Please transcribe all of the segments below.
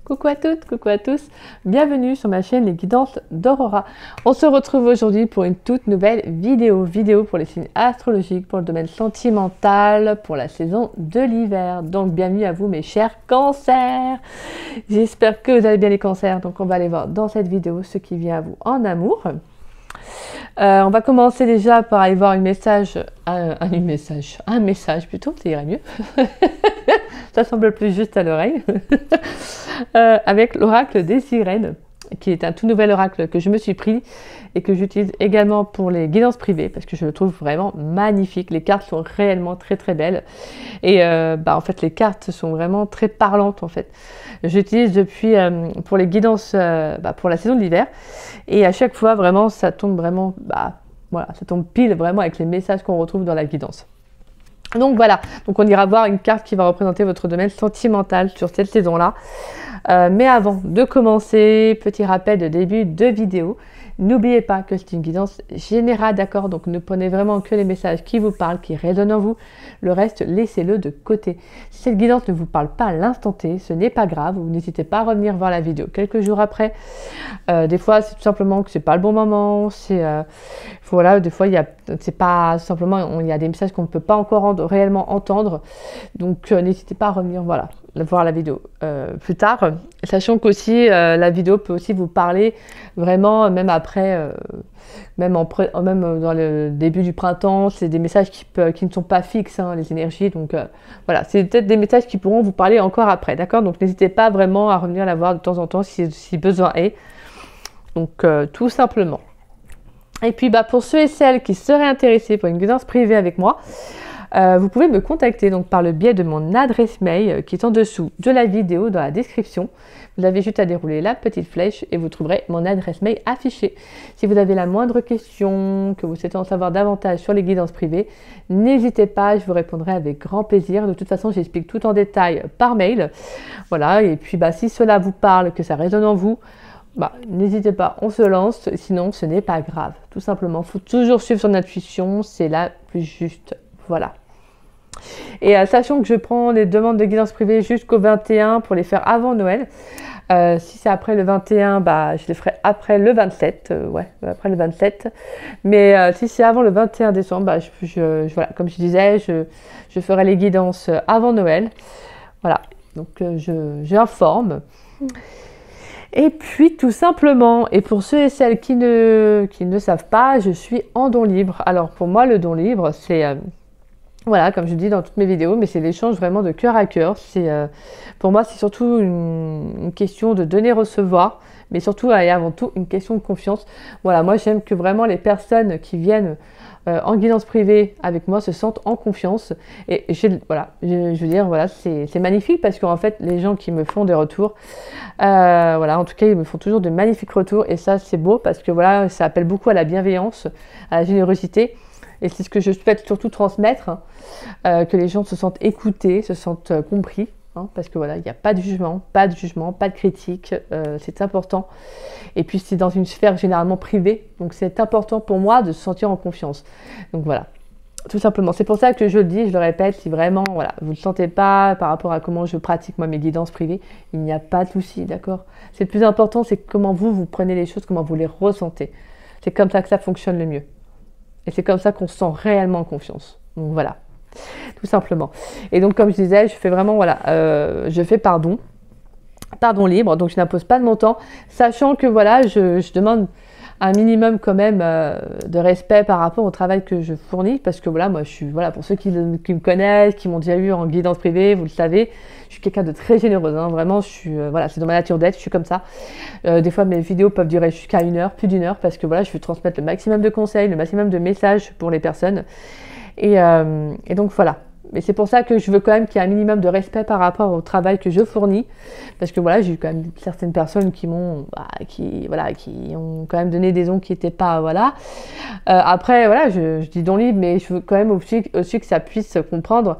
Coucou à toutes, coucou à tous, bienvenue sur ma chaîne Les Guidances d'Aurora. On se retrouve aujourd'hui pour une toute nouvelle vidéo pour les signes astrologiques, pour le domaine sentimental, pour la saison de l'hiver. Donc bienvenue à vous mes chers cancers. J'espère que vous allez bien les cancers, donc on va aller voir dans cette vidéo ce qui vient à vous en amour. On va commencer déjà par aller voir un message plutôt, ça irait mieux. Ça semble plus juste à l'oreille. Avec l'oracle des sirènes, qui est un tout nouvel oracle que je me suis pris et que j'utilise également pour les guidances privées parce que je le trouve vraiment magnifique. Les cartes sont réellement très très belles et en fait les cartes sont vraiment très parlantes en fait. J'utilise depuis pour les guidances pour la saison de l'hiver et à chaque fois vraiment ça tombe vraiment voilà, ça tombe pile vraiment avec les messages qu'on retrouve dans la guidance. Donc voilà, donc on ira voir une carte qui va représenter votre domaine sentimental sur cette saison-là. Mais avant de commencer, petit rappel de début de vidéo, n'oubliez pas que c'est une guidance générale, d'accord? Donc ne prenez vraiment que les messages qui vous parlent, qui résonnent en vous. Le reste, laissez-le de côté. Si cette guidance ne vous parle pas à l'instant T, ce n'est pas grave. Vous n'hésitez pas à revenir voir la vidéo quelques jours après. Des fois, c'est tout simplement que c'est pas le bon moment. Voilà, des fois, c'est pas simplement, il y a des messages qu'on ne peut pas encore réellement entendre. Donc n'hésitez pas à revenir, voilà, voir la vidéo plus tard, sachant qu'aussi la vidéo peut aussi vous parler vraiment même après, même dans le début du printemps. C'est des messages qui ne sont pas fixes, hein, les énergies, donc voilà, c'est peut-être des messages qui pourront vous parler encore après, d'accord? Donc n'hésitez pas vraiment à revenir la voir de temps en temps si besoin est, donc tout simplement. Et puis pour ceux et celles qui seraient intéressés pour une guidance privée avec moi, vous pouvez me contacter donc par le biais de mon adresse mail qui est en dessous de la vidéo dans la description. Vous avez juste à dérouler la petite flèche et vous trouverez mon adresse mail affichée. Si vous avez la moindre question, que vous souhaitez en savoir davantage sur les guidances privées, n'hésitez pas, je vous répondrai avec grand plaisir. De toute façon, j'explique tout en détail par mail. Voilà, et puis si cela vous parle, que ça résonne en vous, n'hésitez pas, on se lance, sinon ce n'est pas grave. Tout simplement, il faut toujours suivre son intuition, c'est la plus juste. Voilà. Et sachant que je prends les demandes de guidance privée jusqu'au 21 pour les faire avant Noël. Si c'est après le 21, je les ferai après le 27. Après le 27. Mais si c'est avant le 21 décembre, voilà, comme je disais, je ferai les guidances avant Noël. Voilà, donc j'informe. Et puis tout simplement, et pour ceux et celles qui ne savent pas, je suis en don libre. Alors pour moi, le don libre, c'est... voilà, comme je dis dans toutes mes vidéos, mais c'est l'échange vraiment de cœur à cœur. Pour moi, c'est surtout une question de donner-recevoir, mais surtout et avant tout une question de confiance. Voilà, moi j'aime que vraiment les personnes qui viennent en guidance privée avec moi se sentent en confiance. Et je veux dire, voilà, c'est magnifique parce qu'en fait, les gens qui me font des retours, voilà, en tout cas, ils me font toujours de magnifiques retours. Et ça, c'est beau parce que voilà, ça appelle beaucoup à la bienveillance, à la générosité. Et c'est ce que je souhaite surtout transmettre, que les gens se sentent écoutés, se sentent compris, hein, parce que voilà, il n'y a pas de jugement, pas de critique, c'est important. Et puis c'est dans une sphère généralement privée, donc c'est important pour moi de se sentir en confiance. Donc voilà, tout simplement. C'est pour ça que je le dis, je le répète, si vraiment voilà, vous ne le sentez pas par rapport à comment je pratique moi mes guidances privées, il n'y a pas de souci, d'accord? C'est le plus important, c'est comment vous prenez les choses, comment vous les ressentez. C'est comme ça que ça fonctionne le mieux. Et c'est comme ça qu'on se sent réellement en confiance. Donc voilà, tout simplement. Et donc comme je disais, je fais vraiment, voilà, je fais pardon libre, donc je n'impose pas de montant, sachant que voilà, je demande un minimum quand même de respect par rapport au travail que je fournis, parce que voilà, moi je suis, voilà, pour ceux qui me connaissent, qui m'ont déjà eu en guidance privée, vous le savez, je suis quelqu'un de très généreuse, hein, vraiment, je suis, voilà, c'est dans ma nature d'être, je suis comme ça. Des fois mes vidéos peuvent durer jusqu'à 1 heure, plus d'1 heure, parce que voilà, je veux transmettre le maximum de conseils, le maximum de messages pour les personnes, et donc voilà. Mais c'est pour ça que je veux quand même qu'il y ait un minimum de respect par rapport au travail que je fournis. Parce que voilà, j'ai eu quand même certaines personnes qui m'ont, qui ont quand même donné des dons qui n'étaient pas, voilà. Après, voilà, je dis don libre, mais je veux quand même aussi que ça puisse comprendre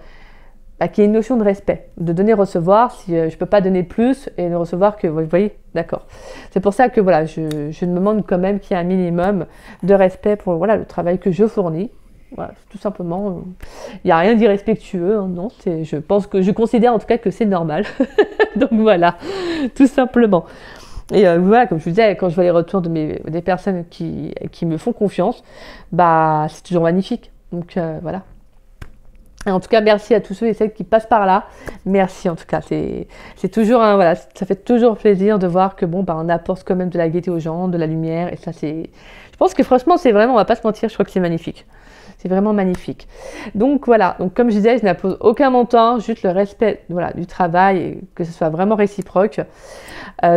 qu'il y ait une notion de respect, de donner-recevoir. Si je ne peux pas donner plus et ne recevoir que, vous voyez, d'accord. C'est pour ça que voilà, je me demande quand même qu'il y ait un minimum de respect pour voilà, le travail que je fournis. Voilà, tout simplement, il n'y a rien d'irrespectueux, hein, non, je pense que je considère en tout cas que c'est normal. Donc voilà, tout simplement. Et voilà, comme je vous disais, quand je vois les retours des personnes qui me font confiance, bah c'est toujours magnifique. Donc voilà. Et en tout cas, merci à tous ceux et celles qui passent par là. Merci en tout cas. C'est toujours voilà, ça fait toujours plaisir de voir que bon, bah, on apporte quand même de la gaieté aux gens, de la lumière. Et ça, je pense que franchement, c'est vraiment, on va pas se mentir, je crois que c'est magnifique. C'est vraiment magnifique. Donc voilà. Donc comme je disais, je n'impose aucun montant, juste le respect, voilà, du travail et que ce soit vraiment réciproque.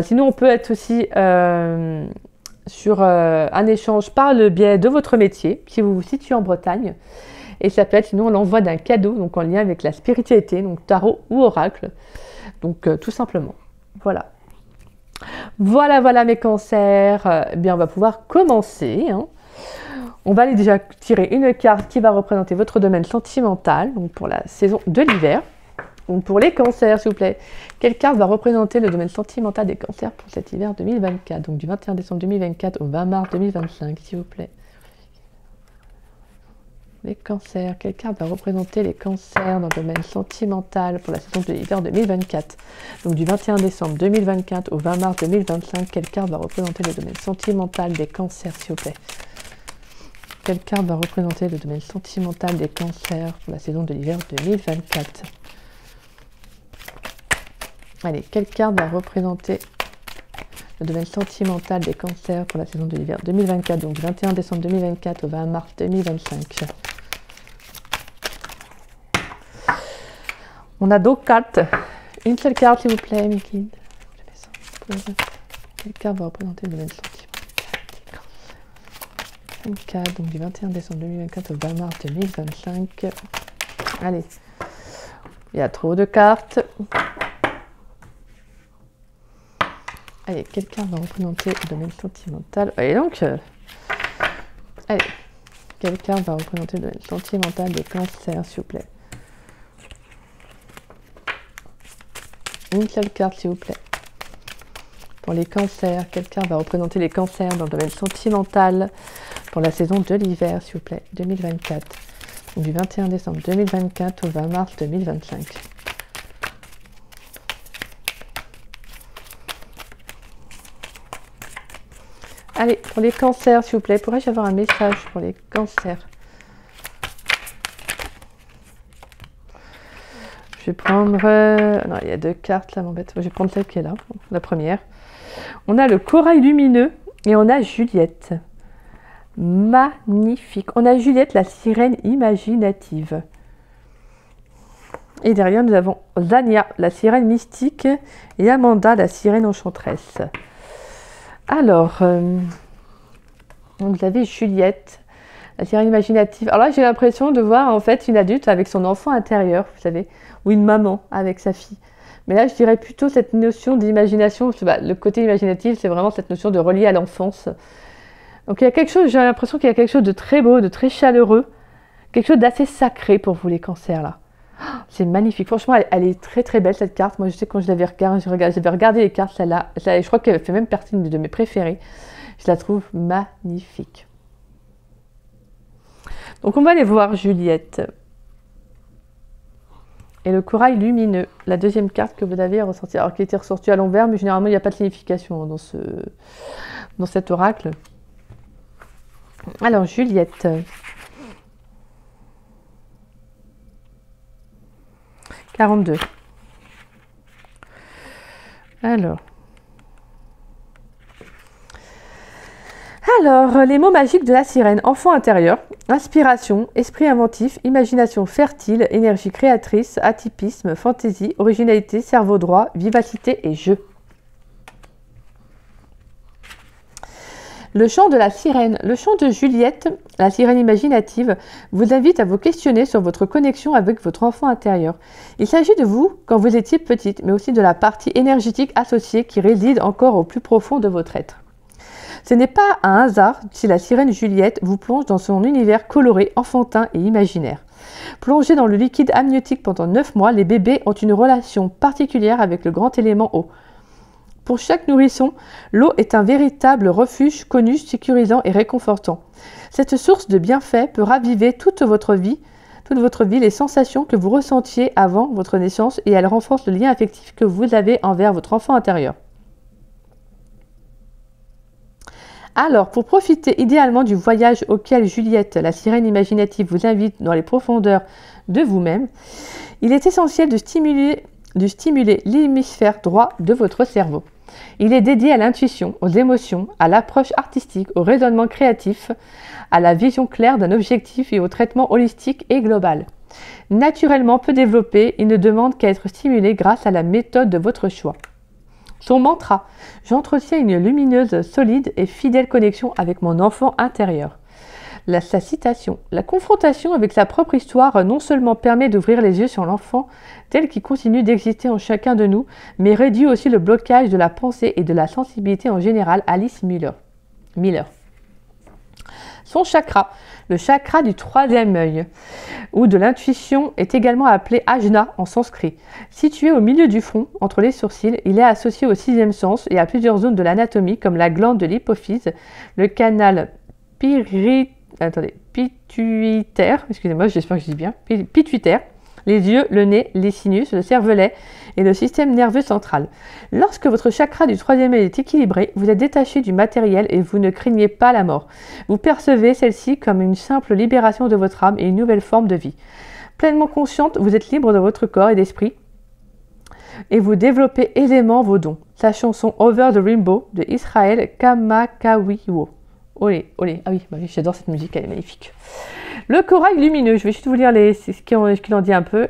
Sinon, on peut être aussi sur un échange par le biais de votre métier, si vous vous situez en Bretagne. Et ça peut être sinon l'envoi d'un cadeau, donc en lien avec la spiritualité, donc tarot ou oracle. Donc tout simplement. Voilà. Voilà mes cancers. Eh bien, on va pouvoir commencer. Hein. On va aller déjà tirer une carte qui va représenter votre domaine sentimental, donc pour la saison de l'hiver. Donc pour les cancers, s'il vous plaît, quelle carte va représenter le domaine sentimental des cancers pour cet hiver 2024, donc du 21 décembre 2024 au 20 mars 2025, s'il vous plaît. Les cancers, quelle carte va représenter les cancers dans le domaine sentimental pour la saison de l'hiver 2024, donc du 21 décembre 2024 au 20 mars 2025, quelle carte va représenter le domaine sentimental des cancers, s'il vous plaît. Quelle carte va représenter le domaine sentimental des cancers pour la saison de l'hiver 2024. Allez, quelle carte va représenter le domaine sentimental des cancers pour la saison de l'hiver 2024, donc du 21 décembre 2024 au 20 mars 2025. On a d'autres cartes. Une seule carte, s'il vous plaît, mes guides. Quelle carte va représenter le domaine sentimental des cancers? Une carte, donc du 21 décembre 2024 au 20 mars 2025. Allez, il y a trop de cartes. Allez, quelle carte va représenter le domaine sentimental? Et donc, allez, quelle carte va représenter le domaine sentimental des cancers, s'il vous plaît? Une seule carte, s'il vous plaît. Pour les cancers, quelle carte va représenter les cancers dans le domaine sentimental pour la saison de l'hiver, s'il vous plaît, 2024. Donc, du 21 décembre 2024 au 20 mars 2025. Allez, pour les cancers, s'il vous plaît, pourrais-je avoir un message pour les cancers? Je vais prendre... non, il y a deux cartes là, m'embête. Je vais prendre celle qui est là, la première. On a le corail lumineux et on a Juliette. Magnifique. On a Juliette, la sirène imaginative. Et derrière, nous avons Zania, la sirène mystique, et Amanda, la sirène enchanteresse. Alors, donc vous avez Juliette, la sirène imaginative. Alors là, j'ai l'impression de voir en fait une adulte avec son enfant intérieur, vous savez, ou une maman avec sa fille. Mais là, je dirais plutôt cette notion d'imagination. Le côté imaginatif, c'est vraiment cette notion de relier à l'enfance. Donc il y a quelque chose, j'ai l'impression qu'il y a quelque chose de très beau, de très chaleureux, quelque chose d'assez sacré pour vous les cancers là. C'est magnifique. Franchement, elle est très très belle cette carte. Moi, je sais quand je l'avais regardé les cartes, celle-là. Je crois qu'elle fait même partie de mes préférées. Je la trouve magnifique. Donc, on va aller voir Juliette. Et le corail lumineux, la deuxième carte que vous avez ressortie. Alors, qui était ressortie à l'envers, mais généralement, il n'y a pas de signification dans cet oracle. Alors, Juliette. « 42. Alors, les mots magiques de la sirène. Enfant intérieur, inspiration, esprit inventif, imagination fertile, énergie créatrice, atypisme, fantaisie, originalité, cerveau droit, vivacité et jeu. Le chant de la sirène. Le chant de Juliette, la sirène imaginative, vous invite à vous questionner sur votre connexion avec votre enfant intérieur. Il s'agit de vous quand vous étiez petite, mais aussi de la partie énergétique associée qui réside encore au plus profond de votre être. Ce n'est pas un hasard si la sirène Juliette vous plonge dans son univers coloré, enfantin et imaginaire. Plongés dans le liquide amniotique pendant 9 mois, les bébés ont une relation particulière avec le grand élément eau. Pour chaque nourrisson, l'eau est un véritable refuge connu, sécurisant et réconfortant. Cette source de bienfaits peut raviver toute votre vie, toute votre vie les sensations que vous ressentiez avant votre naissance et elle renforce le lien affectif que vous avez envers votre enfant intérieur. Alors, pour profiter idéalement du voyage auquel Juliette, la sirène imaginative, vous invite dans les profondeurs de vous-même, il est essentiel de stimuler l'hémisphère droit de votre cerveau. Il est dédié à l'intuition, aux émotions, à l'approche artistique, au raisonnement créatif, à la vision claire d'un objectif et au traitement holistique et global. Naturellement peu développé, il ne demande qu'à être stimulé grâce à la méthode de votre choix. Son mantra: j'entretiens une lumineuse, solide et fidèle connexion avec mon enfant intérieur. Sa citation: la confrontation avec sa propre histoire non seulement permet d'ouvrir les yeux sur l'enfant tel qu'il continue d'exister en chacun de nous, mais réduit aussi le blocage de la pensée et de la sensibilité en général. Alice Miller. Son chakra, le chakra du troisième œil, ou de l'intuition, est également appelé Ajna en sanskrit. Situé au milieu du front, entre les sourcils, il est associé au sixième sens et à plusieurs zones de l'anatomie comme la glande de l'hypophyse, le canal pituitaire, excusez-moi, j'espère que je dis bien, pituitaire, les yeux, le nez, les sinus, le cervelet et le système nerveux central. Lorsque votre chakra du troisième œil est équilibré, vous êtes détaché du matériel et vous ne craignez pas la mort. Vous percevez celle-ci comme une simple libération de votre âme et une nouvelle forme de vie. Pleinement consciente, vous êtes libre de votre corps et d'esprit et vous développez aisément vos dons. Sa chanson Over the Rainbow de Israël Kamakawiwo. Olé, olé. Ah oui, j'adore cette musique, elle est magnifique. Le corail lumineux, je vais juste vous lire ce qu'il en dit un peu.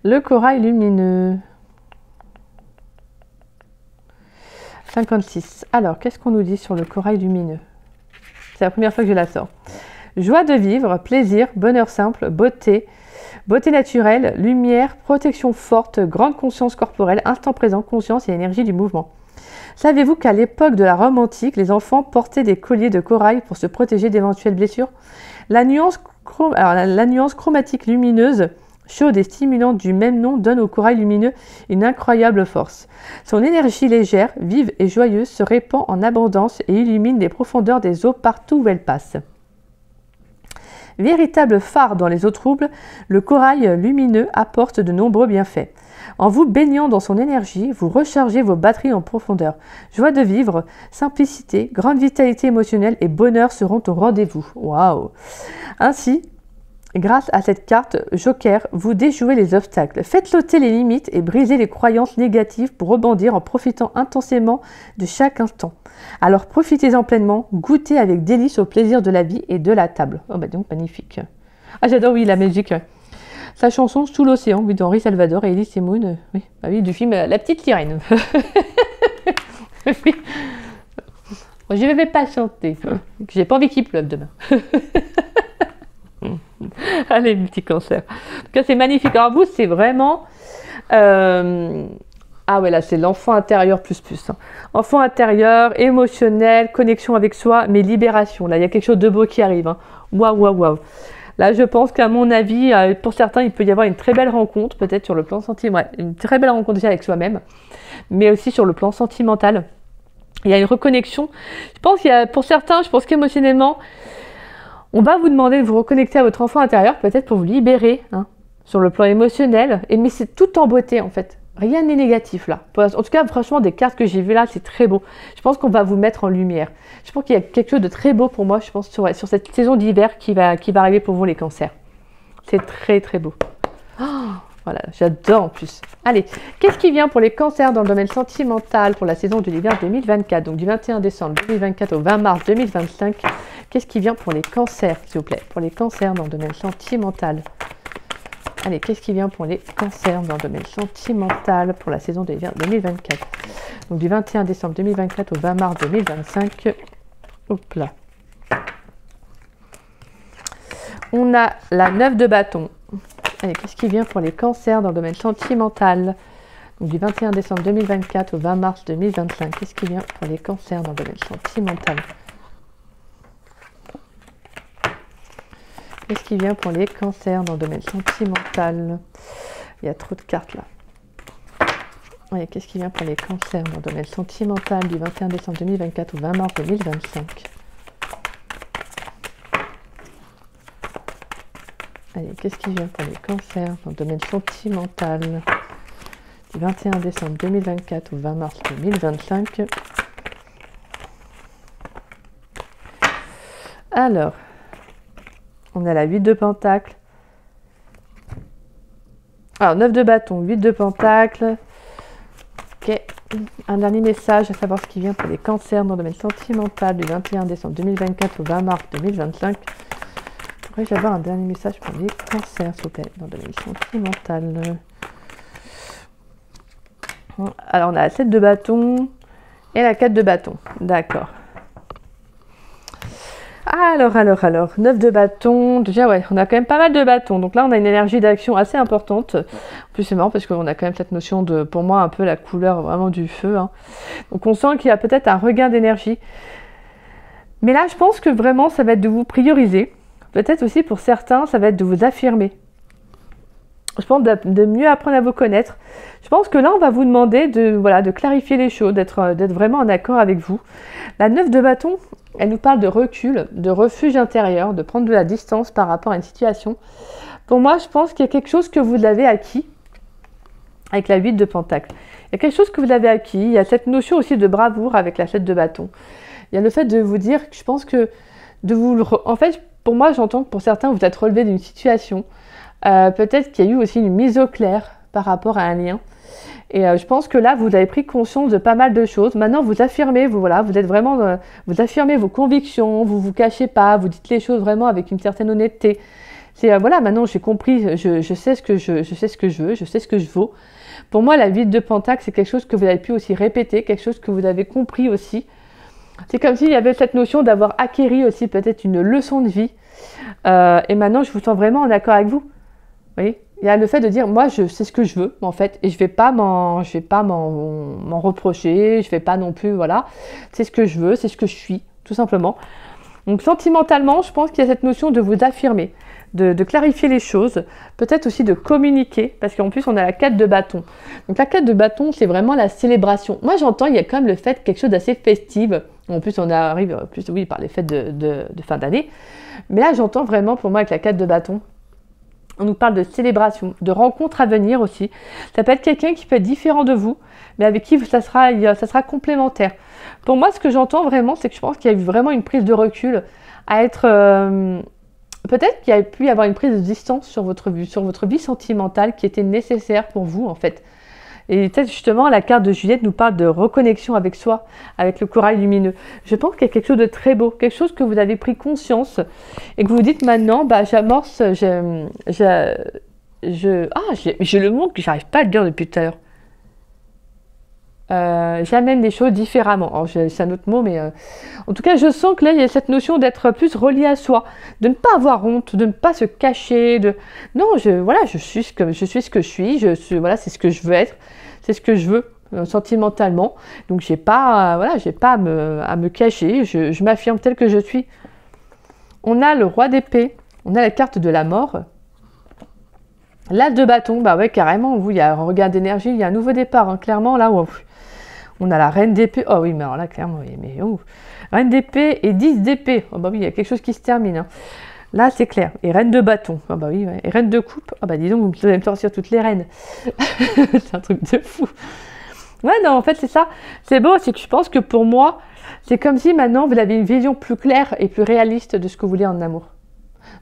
Le corail lumineux. 56. Alors, qu'est-ce qu'on nous dit sur le corail lumineux? C'est la première fois que je la sors. Joie de vivre, plaisir, bonheur simple, beauté naturelle, lumière, protection forte, grande conscience corporelle, instant présent, conscience et énergie du mouvement. Savez-vous qu'à l'époque de la Rome antique, les enfants portaient des colliers de corail pour se protéger d'éventuelles blessures? La nuance chromatique lumineuse, chaude et stimulante du même nom donne au corail lumineux une incroyable force. Son énergie légère, vive et joyeuse se répand en abondance et illumine les profondeurs des eaux partout où elle passe. Véritable phare dans les eaux troubles, le corail lumineux apporte de nombreux bienfaits. En vous baignant dans son énergie, vous rechargez vos batteries en profondeur. Joie de vivre, simplicité, grande vitalité émotionnelle et bonheur seront au rendez-vous. Waouh! Ainsi, grâce à cette carte Joker, vous déjouez les obstacles. Faites sauter les limites et brisez les croyances négatives pour rebondir en profitant intensément de chaque instant. Alors profitez-en pleinement, goûtez avec délice au plaisir de la vie et de la table. Oh bah donc magnifique. Ah j'adore oui la musique. Sa chanson Sous l'océan, oui, d'Henri Salvador et Elise Moon, oui, bah oui, du film La Petite Sirène. Oui. Moi, je ne vais pas chanter, j'ai pas envie qu'il pleuve demain. Allez, mes petits cancers. En tout cas, c'est magnifique. Alors vous, c'est vraiment... Ah ouais, là, c'est l'enfant intérieur plus. Hein. Enfant intérieur, émotionnel, connexion avec soi, mais libération. Là, il y a quelque chose de beau qui arrive. Hein. Waouh. Là, je pense qu'à mon avis, pour certains, il peut y avoir une très belle rencontre, peut-être sur le plan sentimental. Ouais, une très belle rencontre déjà avec soi-même, mais aussi sur le plan sentimental. Il y a une reconnexion. Je pense qu'il y a, pour certains, je pense qu'émotionnellement, on va vous demander de vous reconnecter à votre enfant intérieur, peut-être pour vous libérer, hein, sur le plan émotionnel. Mais c'est tout en beauté, en fait. Rien n'est négatif là. En tout cas, franchement, des cartes que j'ai vues là, c'est très beau. Je pense qu'on va vous mettre en lumière. Je pense qu'il y a quelque chose de très beau pour moi, je pense, sur cette saison d'hiver qui va arriver pour vous les cancers. C'est très très beau. Oh, voilà, j'adore en plus. Allez, qu'est-ce qui vient pour les cancers dans le domaine sentimental pour la saison de l'hiver 2024? Donc du 21 décembre 2024 au 20 mars 2025. Qu'est-ce qui vient pour les cancers, s'il vous plaît? Pour les cancers dans le domaine sentimental. Allez, qu'est-ce qui vient pour les cancers dans le domaine sentimental pour la saison de l'hiver 2024? Donc du 21 décembre 2024 au 20 mars 2025. Hop là. On a la 9 de bâton. Allez, qu'est-ce qui vient pour les cancers dans le domaine sentimental? Donc du 21 décembre 2024 au 20 mars 2025. Qu'est-ce qui vient pour les cancers dans le domaine sentimental? Qu'est-ce qui vient pour les cancers dans le domaine sentimental? Il y a trop de cartes là. Allez, qu'est-ce qui vient pour les cancers dans le domaine sentimental du 21 décembre 2024 au 20 mars 2025? Allez, qu'est-ce qui vient pour les cancers dans le domaine sentimental du 21 décembre 2024 au 20 mars 2025? Alors, on a la 8 de Pentacle. Alors, 9 de bâton, 8 de Pentacle. Ok, un dernier message, à savoir ce qui vient pour les cancers dans le domaine sentimental du 21 décembre 2024 au 20 mars 2025. Pourrais-je avoir un dernier message pour les cancers, s'il vous plaît, dans le domaine sentimental? Alors, on a la 7 de bâton et la 4 de bâton. D'accord. Alors, 9 de bâton. Déjà, ouais, on a quand même pas mal de bâtons. Donc là, on a une énergie d'action assez importante. En plus, c'est marrant parce qu'on a quand même cette notion de, pour moi, un peu la couleur vraiment du feu. Hein. Donc, on sent qu'il y a peut-être un regain d'énergie. Mais là, je pense que vraiment, ça va être de vous prioriser. Peut-être aussi pour certains, ça va être de vous affirmer. Je pense de mieux apprendre à vous connaître. Je pense que là, on va vous demander de clarifier les choses, d'être vraiment en accord avec vous. La 9 de bâton, elle nous parle de recul, de refuge intérieur, de prendre de la distance par rapport à une situation. Pour moi, je pense qu'il y a quelque chose que vous avez acquis avec la 8 de Pentacle. Il y a quelque chose que vous avez acquis. Il y a cette notion aussi de bravoure avec la 7 de bâton. Il y a le fait de vous dire que je pense que en fait, pour moi, j'entends que pour certains, vous êtes relevé d'une situation. Peut-être qu'il y a eu aussi une mise au clair par rapport à un lien. Et je pense que là, vous avez pris conscience de pas mal de choses. Maintenant, vous affirmez, vous êtes vraiment, vous affirmez vos convictions, vous vous cachez pas, vous dites les choses vraiment avec une certaine honnêteté. C'est voilà, maintenant j'ai compris, je sais ce que je sais ce que je veux, je sais ce que je vaux. Pour moi, la 8 de Pentacle, c'est quelque chose que vous avez pu aussi répéter, quelque chose que vous avez compris aussi. C'est comme s'il y avait cette notion d'avoir acquéri aussi peut-être une leçon de vie. Et maintenant, je vous sens vraiment en accord avec vous. Vous voyez, il y a le fait de dire, moi, je sais ce que je veux, en fait, et je vais pas m'en reprocher, je vais pas non plus, voilà. C'est ce que je veux, c'est ce que je suis, tout simplement. Donc, sentimentalement, je pense qu'il y a cette notion de vous affirmer, de clarifier les choses, peut-être aussi de communiquer, parce qu'en plus, on a la 4 de bâton. Donc, la 4 de bâton, c'est vraiment la célébration. Moi, j'entends, il y a quand même le fait quelque chose d'assez festif. En plus, on arrive plus, oui, par les fêtes de fin d'année. Mais là, j'entends vraiment, pour moi, avec la 4 de bâton, on nous parle de célébration, de rencontres à venir aussi. Ça peut être quelqu'un qui peut être différent de vous, mais avec qui ça sera complémentaire. Pour moi, ce que j'entends vraiment, c'est que je pense qu'il y a eu vraiment une prise de recul à être... peut-être qu'il y a pu y avoir une prise de distance sur votre vie sentimentale qui était nécessaire pour vous, en fait. Et peut-être justement, la carte de Juliette nous parle de reconnexion avec soi, avec le corail lumineux. Je pense qu'il y a quelque chose de très beau, quelque chose que vous avez pris conscience et que vous dites maintenant, bah, j'amorce, j'ai le mot que j'arrive pas à le dire depuis tout à l'heure. J'amène des choses différemment. C'est un autre mot, mais en tout cas, je sens que là, il y a cette notion d'être plus relié à soi, de ne pas avoir honte, de ne pas se cacher. Non, je suis ce que je suis. Voilà, c'est ce que je veux être, c'est ce que je veux sentimentalement. Donc, j'ai pas à me cacher. Je m'affirme tel que je suis. On a le roi d'épée, on a la carte de la mort. L'as de bâton, bah ouais, carrément. Il y a un regain d'énergie, il y a un nouveau départ, hein, clairement là. On a la reine d'épée. Oh oui, mais alors là, clairement, mais reine d'épée et 10 d'épée. Oh bah oui, il y a quelque chose qui se termine. Hein. Là, c'est clair. Et reine de bâton. Oh bah oui, ouais. Et reine de coupe. Oh bah dis donc, vous allez me sortir toutes les reines. C'est un truc de fou. Ouais, non, en fait, c'est ça. C'est beau, c'est que je pense que pour moi, c'est comme si maintenant, vous avez une vision plus claire et plus réaliste de ce que vous voulez en amour.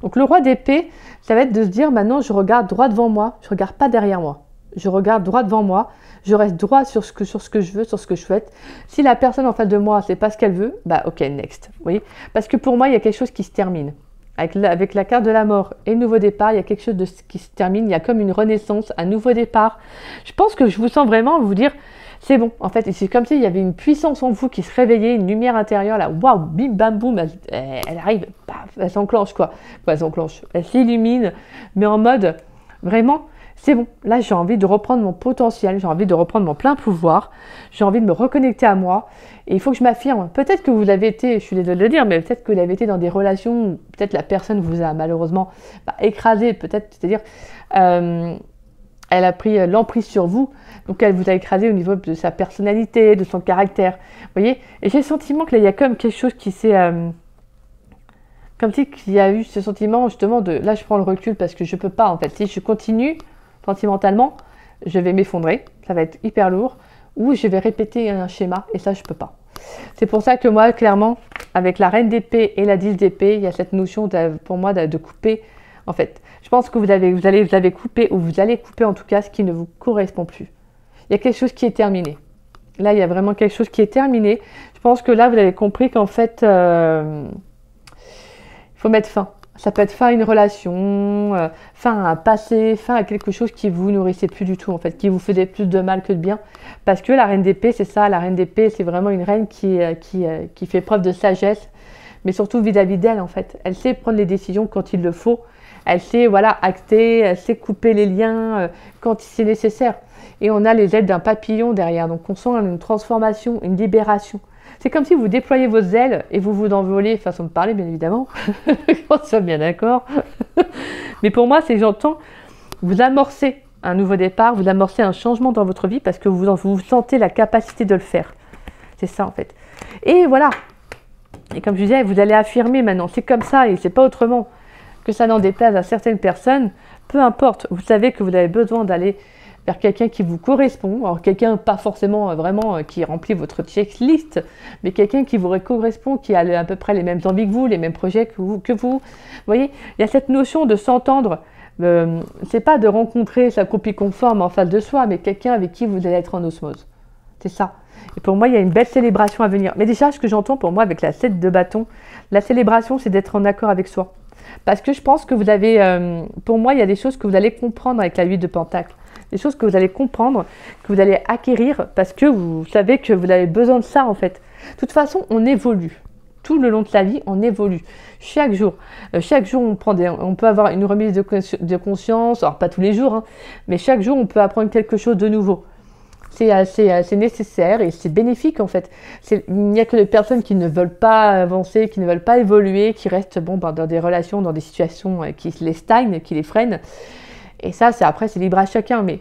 Donc, le roi d'épée, ça va être de se dire, maintenant, je regarde droit devant moi. Je regarde pas derrière moi. Je regarde droit devant moi, je reste droit sur ce que je veux, sur ce que je souhaite. Si la personne en face de moi, c'est pas ce qu'elle veut, bah ok, next. Vous voyez ? Parce que pour moi, il y a quelque chose qui se termine. Avec la carte de la mort et le nouveau départ, il y a quelque chose qui se termine. Il y a comme une renaissance, un nouveau départ. Je pense que je vous sens vraiment vous dire, c'est bon. En fait, c'est comme s'il y avait une puissance en vous qui se réveillait, une lumière intérieure, là, waouh, bim, bam, boum, elle arrive, paf, elle s'enclenche, quoi. Elle s'illumine, mais en mode, vraiment... C'est bon, là j'ai envie de reprendre mon potentiel, j'ai envie de reprendre mon plein pouvoir, j'ai envie de me reconnecter à moi et il faut que je m'affirme. Peut-être que vous avez été, je suis désolée de le dire, mais peut-être que vous avez été dans des relations où peut-être la personne vous a malheureusement écrasé, peut-être, c'est-à-dire elle a pris l'emprise sur vous, donc elle vous a écrasé au niveau de sa personnalité, de son caractère, vous voyez. Et j'ai le sentiment que là il y a comme quelque chose qui s'est... Comme si il y a eu ce sentiment justement de, là je prends le recul parce que je peux pas en fait. Si je continue sentimentalement, je vais m'effondrer, ça va être hyper lourd, ou je vais répéter un schéma et ça je peux pas. C'est pour ça que moi clairement, avec la reine d'épée et la 10 d'épée, il y a cette notion pour moi de couper. En fait, je pense que vous avez coupé, ou vous allez couper en tout cas ce qui ne vous correspond plus. Il y a quelque chose qui est terminé. Là, il y a vraiment quelque chose qui est terminé. Je pense que là, vous avez compris qu'en fait, il faut mettre fin. Ça peut être fin à une relation, fin à un passé, fin à quelque chose qui vous nourrissait plus du tout, en fait, qui vous faisait plus de mal que de bien. Parce que la reine d'épée, c'est ça, la reine d'épée, c'est vraiment une reine qui fait preuve de sagesse, mais surtout vis-à-vis d'elle, en fait. Elle sait prendre les décisions quand il le faut. Elle sait, voilà, acter, elle sait couper les liens quand c'est nécessaire. Et on a les ailes d'un papillon derrière, donc on sent une transformation, une libération. C'est comme si vous déployez vos ailes et vous vous envolez, façon de parler bien évidemment, on soit bien d'accord. Mais pour moi, c'est j'entends, vous amorcez un nouveau départ, vous amorcez un changement dans votre vie parce que vous sentez la capacité de le faire. C'est ça en fait. Et voilà. Et comme je disais, vous allez affirmer maintenant, c'est comme ça et c'est pas autrement. Que ça n'en déplaise à certaines personnes, peu importe, vous savez que vous avez besoin d'aller vers quelqu'un qui vous correspond, alors quelqu'un pas forcément vraiment qui remplit votre checklist, mais quelqu'un qui vous correspond, qui a à peu près les mêmes envies que vous, les mêmes projets que vous. Vous voyez, il y a cette notion de s'entendre, c'est pas de rencontrer sa copie conforme en face de soi, mais quelqu'un avec qui vous allez être en osmose. C'est ça. Et pour moi, il y a une belle célébration à venir. Mais déjà, ce que j'entends pour moi avec la 7 de bâton, la célébration, c'est d'être en accord avec soi. Parce que je pense que vous avez, pour moi, il y a des choses que vous allez comprendre avec la 8 de pentacle. Des choses que vous allez comprendre, que vous allez acquérir, parce que vous savez que vous avez besoin de ça, en fait. De toute façon, on évolue. Tout le long de la vie, on évolue. Chaque jour, on peut avoir une remise de conscience, alors pas tous les jours, hein, mais chaque jour, on peut apprendre quelque chose de nouveau. C'est nécessaire et c'est bénéfique en fait. Il n'y a que des personnes qui ne veulent pas avancer, qui ne veulent pas évoluer, qui restent dans des relations, dans des situations qui les stagnent, qui les freinent. Et ça, après, c'est libre à chacun. Mais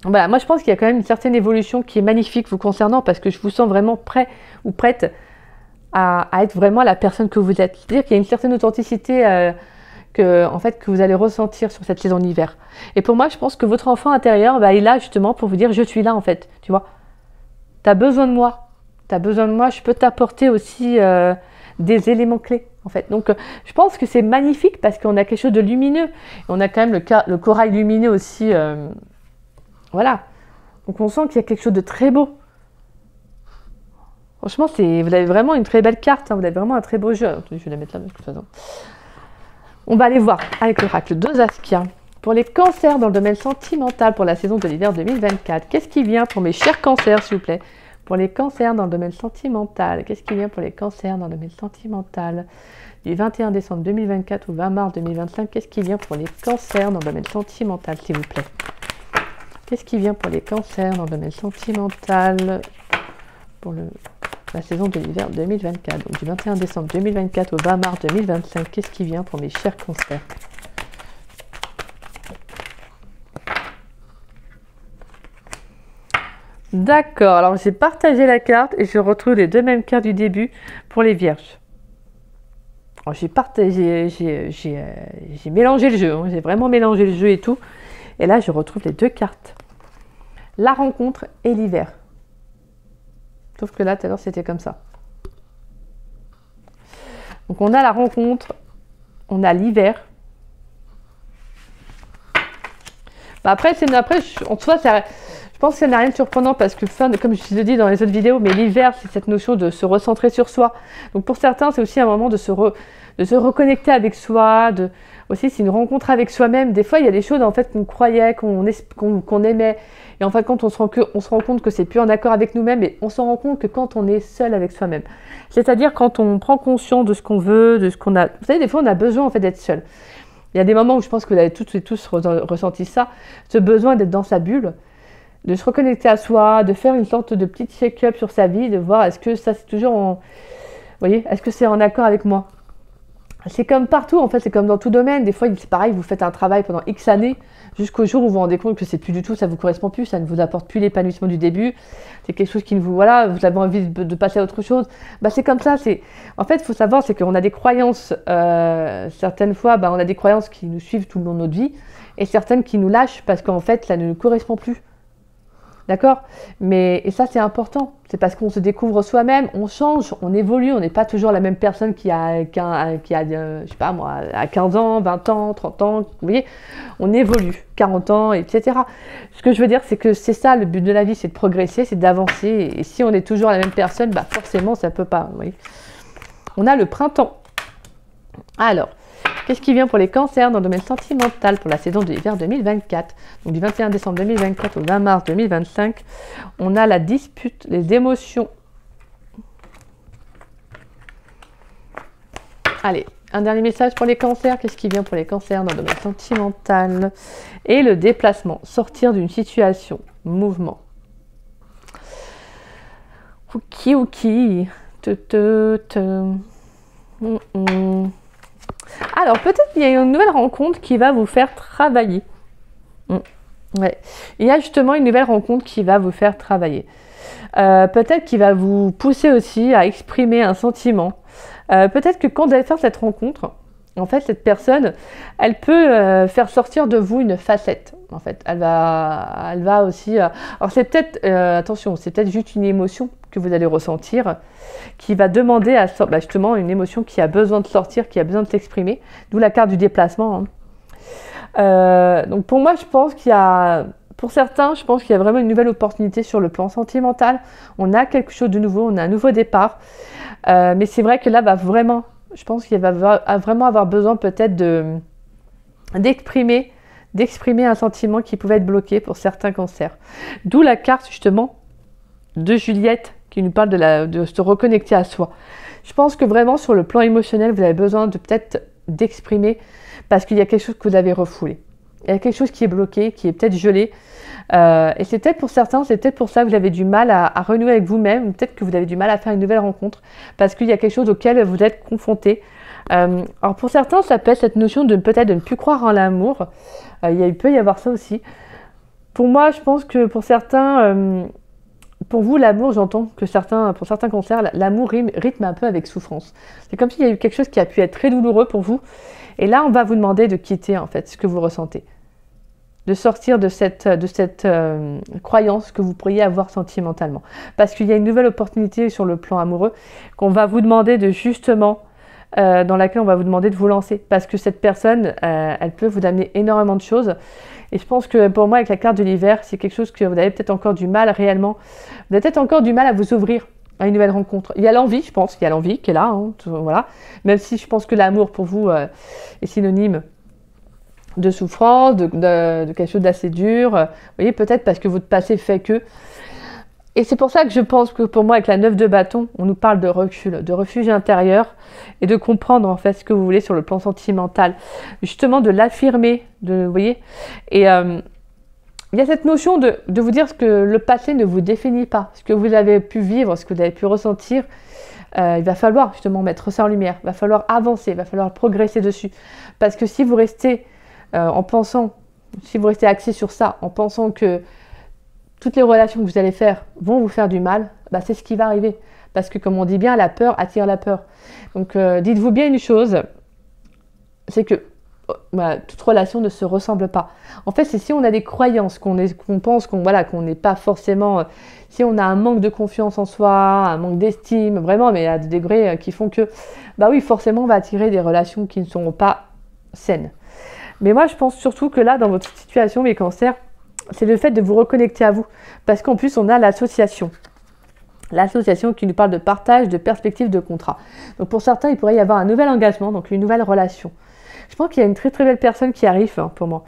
voilà, moi je pense qu'il y a quand même une certaine évolution qui est magnifique vous concernant parce que je vous sens vraiment prêt ou prête à être vraiment la personne que vous êtes. C'est-à-dire qu'il y a une certaine authenticité que vous allez ressentir sur cette saison d'hiver. Et pour moi, je pense que votre enfant intérieur, il est là justement pour vous dire je suis là en fait, tu vois. Tu as besoin de moi. Tu as besoin de moi, je peux t'apporter aussi des éléments clés en fait. Donc je pense que c'est magnifique parce qu'on a quelque chose de lumineux. Et on a quand même le corail lumineux aussi. Voilà. Donc on sent qu'il y a quelque chose de très beau. Franchement, vous avez vraiment une très belle carte, hein. Vous avez vraiment un très beau jeu. Attendez, je vais la mettre là de toute façon. On va aller voir avec l'oracle de Saskia. Pour les cancers dans le domaine sentimental pour la saison de l'hiver 2024, qu'est-ce qui vient pour mes chers cancers, s'il vous plaît? Pour les cancers dans le domaine sentimental, qu'est-ce qui vient pour les cancers dans le domaine sentimental du 21 décembre 2024 au 20 mars 2025? Qu'est-ce qui vient pour les cancers dans le domaine sentimental, s'il vous plaît? Qu'est-ce qui vient pour les cancers dans le domaine sentimental pour la saison de l'hiver 2024, donc du 21 décembre 2024 au 20 mars 2025, qu'est-ce qui vient pour mes chers cancers? D'accord, alors j'ai partagé la carte et je retrouve les deux mêmes cartes du début pour les vierges. J'ai mélangé le jeu, hein, j'ai vraiment mélangé le jeu et tout. Et là, je retrouve les deux cartes. La rencontre et l'hiver. Sauf que là, tout à l'heure, c'était comme ça. Donc, on a la rencontre, on a l'hiver. Après, en soi, je pense que ça n'a rien de surprenant parce que, comme je l'ai dit dans les autres vidéos, mais l'hiver, c'est cette notion de se recentrer sur soi. Donc, pour certains, c'est aussi un moment de se reconnecter avec soi, aussi c'est une rencontre avec soi-même. Des fois, il y a des choses en fait qu'on croyait, qu'on aimait, et en fait, quand on se rend compte que c'est plus en accord avec nous-mêmes, et on s'en rend compte que quand on est seul avec soi-même. C'est-à-dire quand on prend conscience de ce qu'on veut, de ce qu'on a. Vous savez, des fois, on a besoin en fait d'être seul. Il y a des moments où je pense que vous avez toutes et tous ressenti ça, ce besoin d'être dans sa bulle, de se reconnecter à soi, de faire une sorte de petit check-up sur sa vie, de voir est-ce que ça c'est toujours vous voyez, est-ce que c'est en accord avec moi? c'est comme partout, en fait, c'est comme dans tout domaine. Des fois, c'est pareil, vous faites un travail pendant X années, jusqu'au jour où vous vous rendez compte que c'est plus du tout, ça vous correspond plus, ça ne vous apporte plus l'épanouissement du début. C'est quelque chose qui ne vous, voilà, vous avez envie de passer à autre chose. Bah, c'est comme ça. En fait, il faut savoir, c'est qu'on a des croyances, certaines fois, bah, on a des croyances qui nous suivent tout le long de notre vie, et certaines qui nous lâchent parce qu'en fait, ça ne nous correspond plus. D'accord? Et ça, c'est important. C'est parce qu'on se découvre soi-même, on change, on évolue, on n'est pas toujours la même personne je sais pas moi, à 15 ans, 20 ans, 30 ans. Vous voyez, on évolue, 40 ans, etc. Ce que je veux dire, c'est que c'est ça, le but de la vie, c'est de progresser, c'est d'avancer. Et si on est toujours la même personne, bah forcément, ça ne peut pas. Vous voyez. On a le printemps. Alors, qu'est-ce qui vient pour les cancers dans le domaine sentimental pour la saison de l'hiver 2024? Donc du 21 décembre 2024 au 20 mars 2025, on a la dispute, les émotions. Allez, un dernier message pour les cancers. Qu'est-ce qui vient pour les cancers dans le domaine sentimental? Et le déplacement, sortir d'une situation, mouvement. Ok. Alors, peut-être qu'il y a une nouvelle rencontre qui va vous faire travailler. Ouais. Il y a justement une nouvelle rencontre qui va vous faire travailler. Peut-être qu'il va vous pousser aussi à exprimer un sentiment. Peut-être que quand vous allez faire cette rencontre, en fait, cette personne, elle peut faire sortir de vous une facette. En fait, elle va aussi... alors, c'est peut-être... attention, c'est peut-être juste une émotion que vous allez ressentir qui va demander à sortir... justement, une émotion qui a besoin de sortir, qui a besoin de s'exprimer. D'où la carte du déplacement. Donc, pour moi, je pense qu'il y a... Pour certains, je pense qu'il y a vraiment une nouvelle opportunité sur le plan sentimental. On a quelque chose de nouveau, on a un nouveau départ. Mais c'est vrai que là, je pense qu'il va vraiment avoir besoin peut-être d'exprimer un sentiment qui pouvait être bloqué pour certains cancers. D'où la carte justement de Juliette qui nous parle de se reconnecter à soi. Je pense que vraiment sur le plan émotionnel, vous avez besoin de peut-être d'exprimer parce qu'il y a quelque chose que vous avez refoulé. Il y a quelque chose qui est bloqué, qui est peut-être gelé. Et c'est peut-être pour certains, c'est peut-être pour ça que vous avez du mal à renouer avec vous-même, peut-être que vous avez du mal à faire une nouvelle rencontre, parce qu'il y a quelque chose auquel vous êtes confronté. Alors pour certains, ça peut être cette notion de peut-être de ne plus croire en l'amour. Il peut y avoir ça aussi. Pour moi, je pense que pour certains, pour vous, l'amour, j'entends que pour certains cancers, l'amour rythme un peu avec souffrance. C'est comme s'il y a eu quelque chose qui a pu être très douloureux pour vous. Et là, on va vous demander de quitter en fait ce que vous ressentez. De sortir de cette croyance que vous pourriez avoir sentimentalement. Parce qu'il y a une nouvelle opportunité sur le plan amoureux qu'on va vous demander de justement, dans laquelle on va vous demander de vous lancer. Parce que cette personne, elle peut vous amener énormément de choses. Et je pense que pour moi, avec la carte de l'hiver, c'est quelque chose que vous avez peut-être encore du mal réellement. Vous avez peut-être encore du mal à vous ouvrir à une nouvelle rencontre. Il y a l'envie, je pense, il y a l'envie qui est là. Hein, voilà. Même si je pense que l'amour pour vous est synonyme de souffrance, de quelque chose d'assez dur. Vous voyez, peut-être parce que votre passé fait que... Et c'est pour ça que je pense que pour moi, avec la 9 de bâton, on nous parle de recul, de refuge intérieur et de comprendre en fait ce que vous voulez sur le plan sentimental. Justement, de l'affirmer, vous voyez. Et il y a cette notion de vous dire que le passé ne vous définit pas. Ce que vous avez pu vivre, ce que vous avez pu ressentir, il va falloir justement mettre ça en lumière. Il va falloir avancer, il va falloir progresser dessus. Parce que si vous restez si vous restez axé sur ça, en pensant que toutes les relations que vous allez faire vont vous faire du mal, bah c'est ce qui va arriver. Parce que comme on dit bien, la peur attire la peur. Donc dites-vous bien une chose, c'est que toute relation ne se ressemble pas. En fait, c'est si on a des croyances, qu'on pense qu'on n'est pas forcément... si on a un manque de confiance en soi, un manque d'estime, vraiment, mais à des degrés qui font que... bah oui, forcément, on va attirer des relations qui ne seront pas saines. Mais moi, je pense surtout que là, dans votre situation, mes cancers, c'est le fait de vous reconnecter à vous. Parce qu'en plus, on a l'association. L'association qui nous parle de partage, de perspective, de contrat. Donc pour certains, il pourrait y avoir un nouvel engagement, donc une nouvelle relation. Je pense qu'il y a une très très belle personne qui arrive pour moi.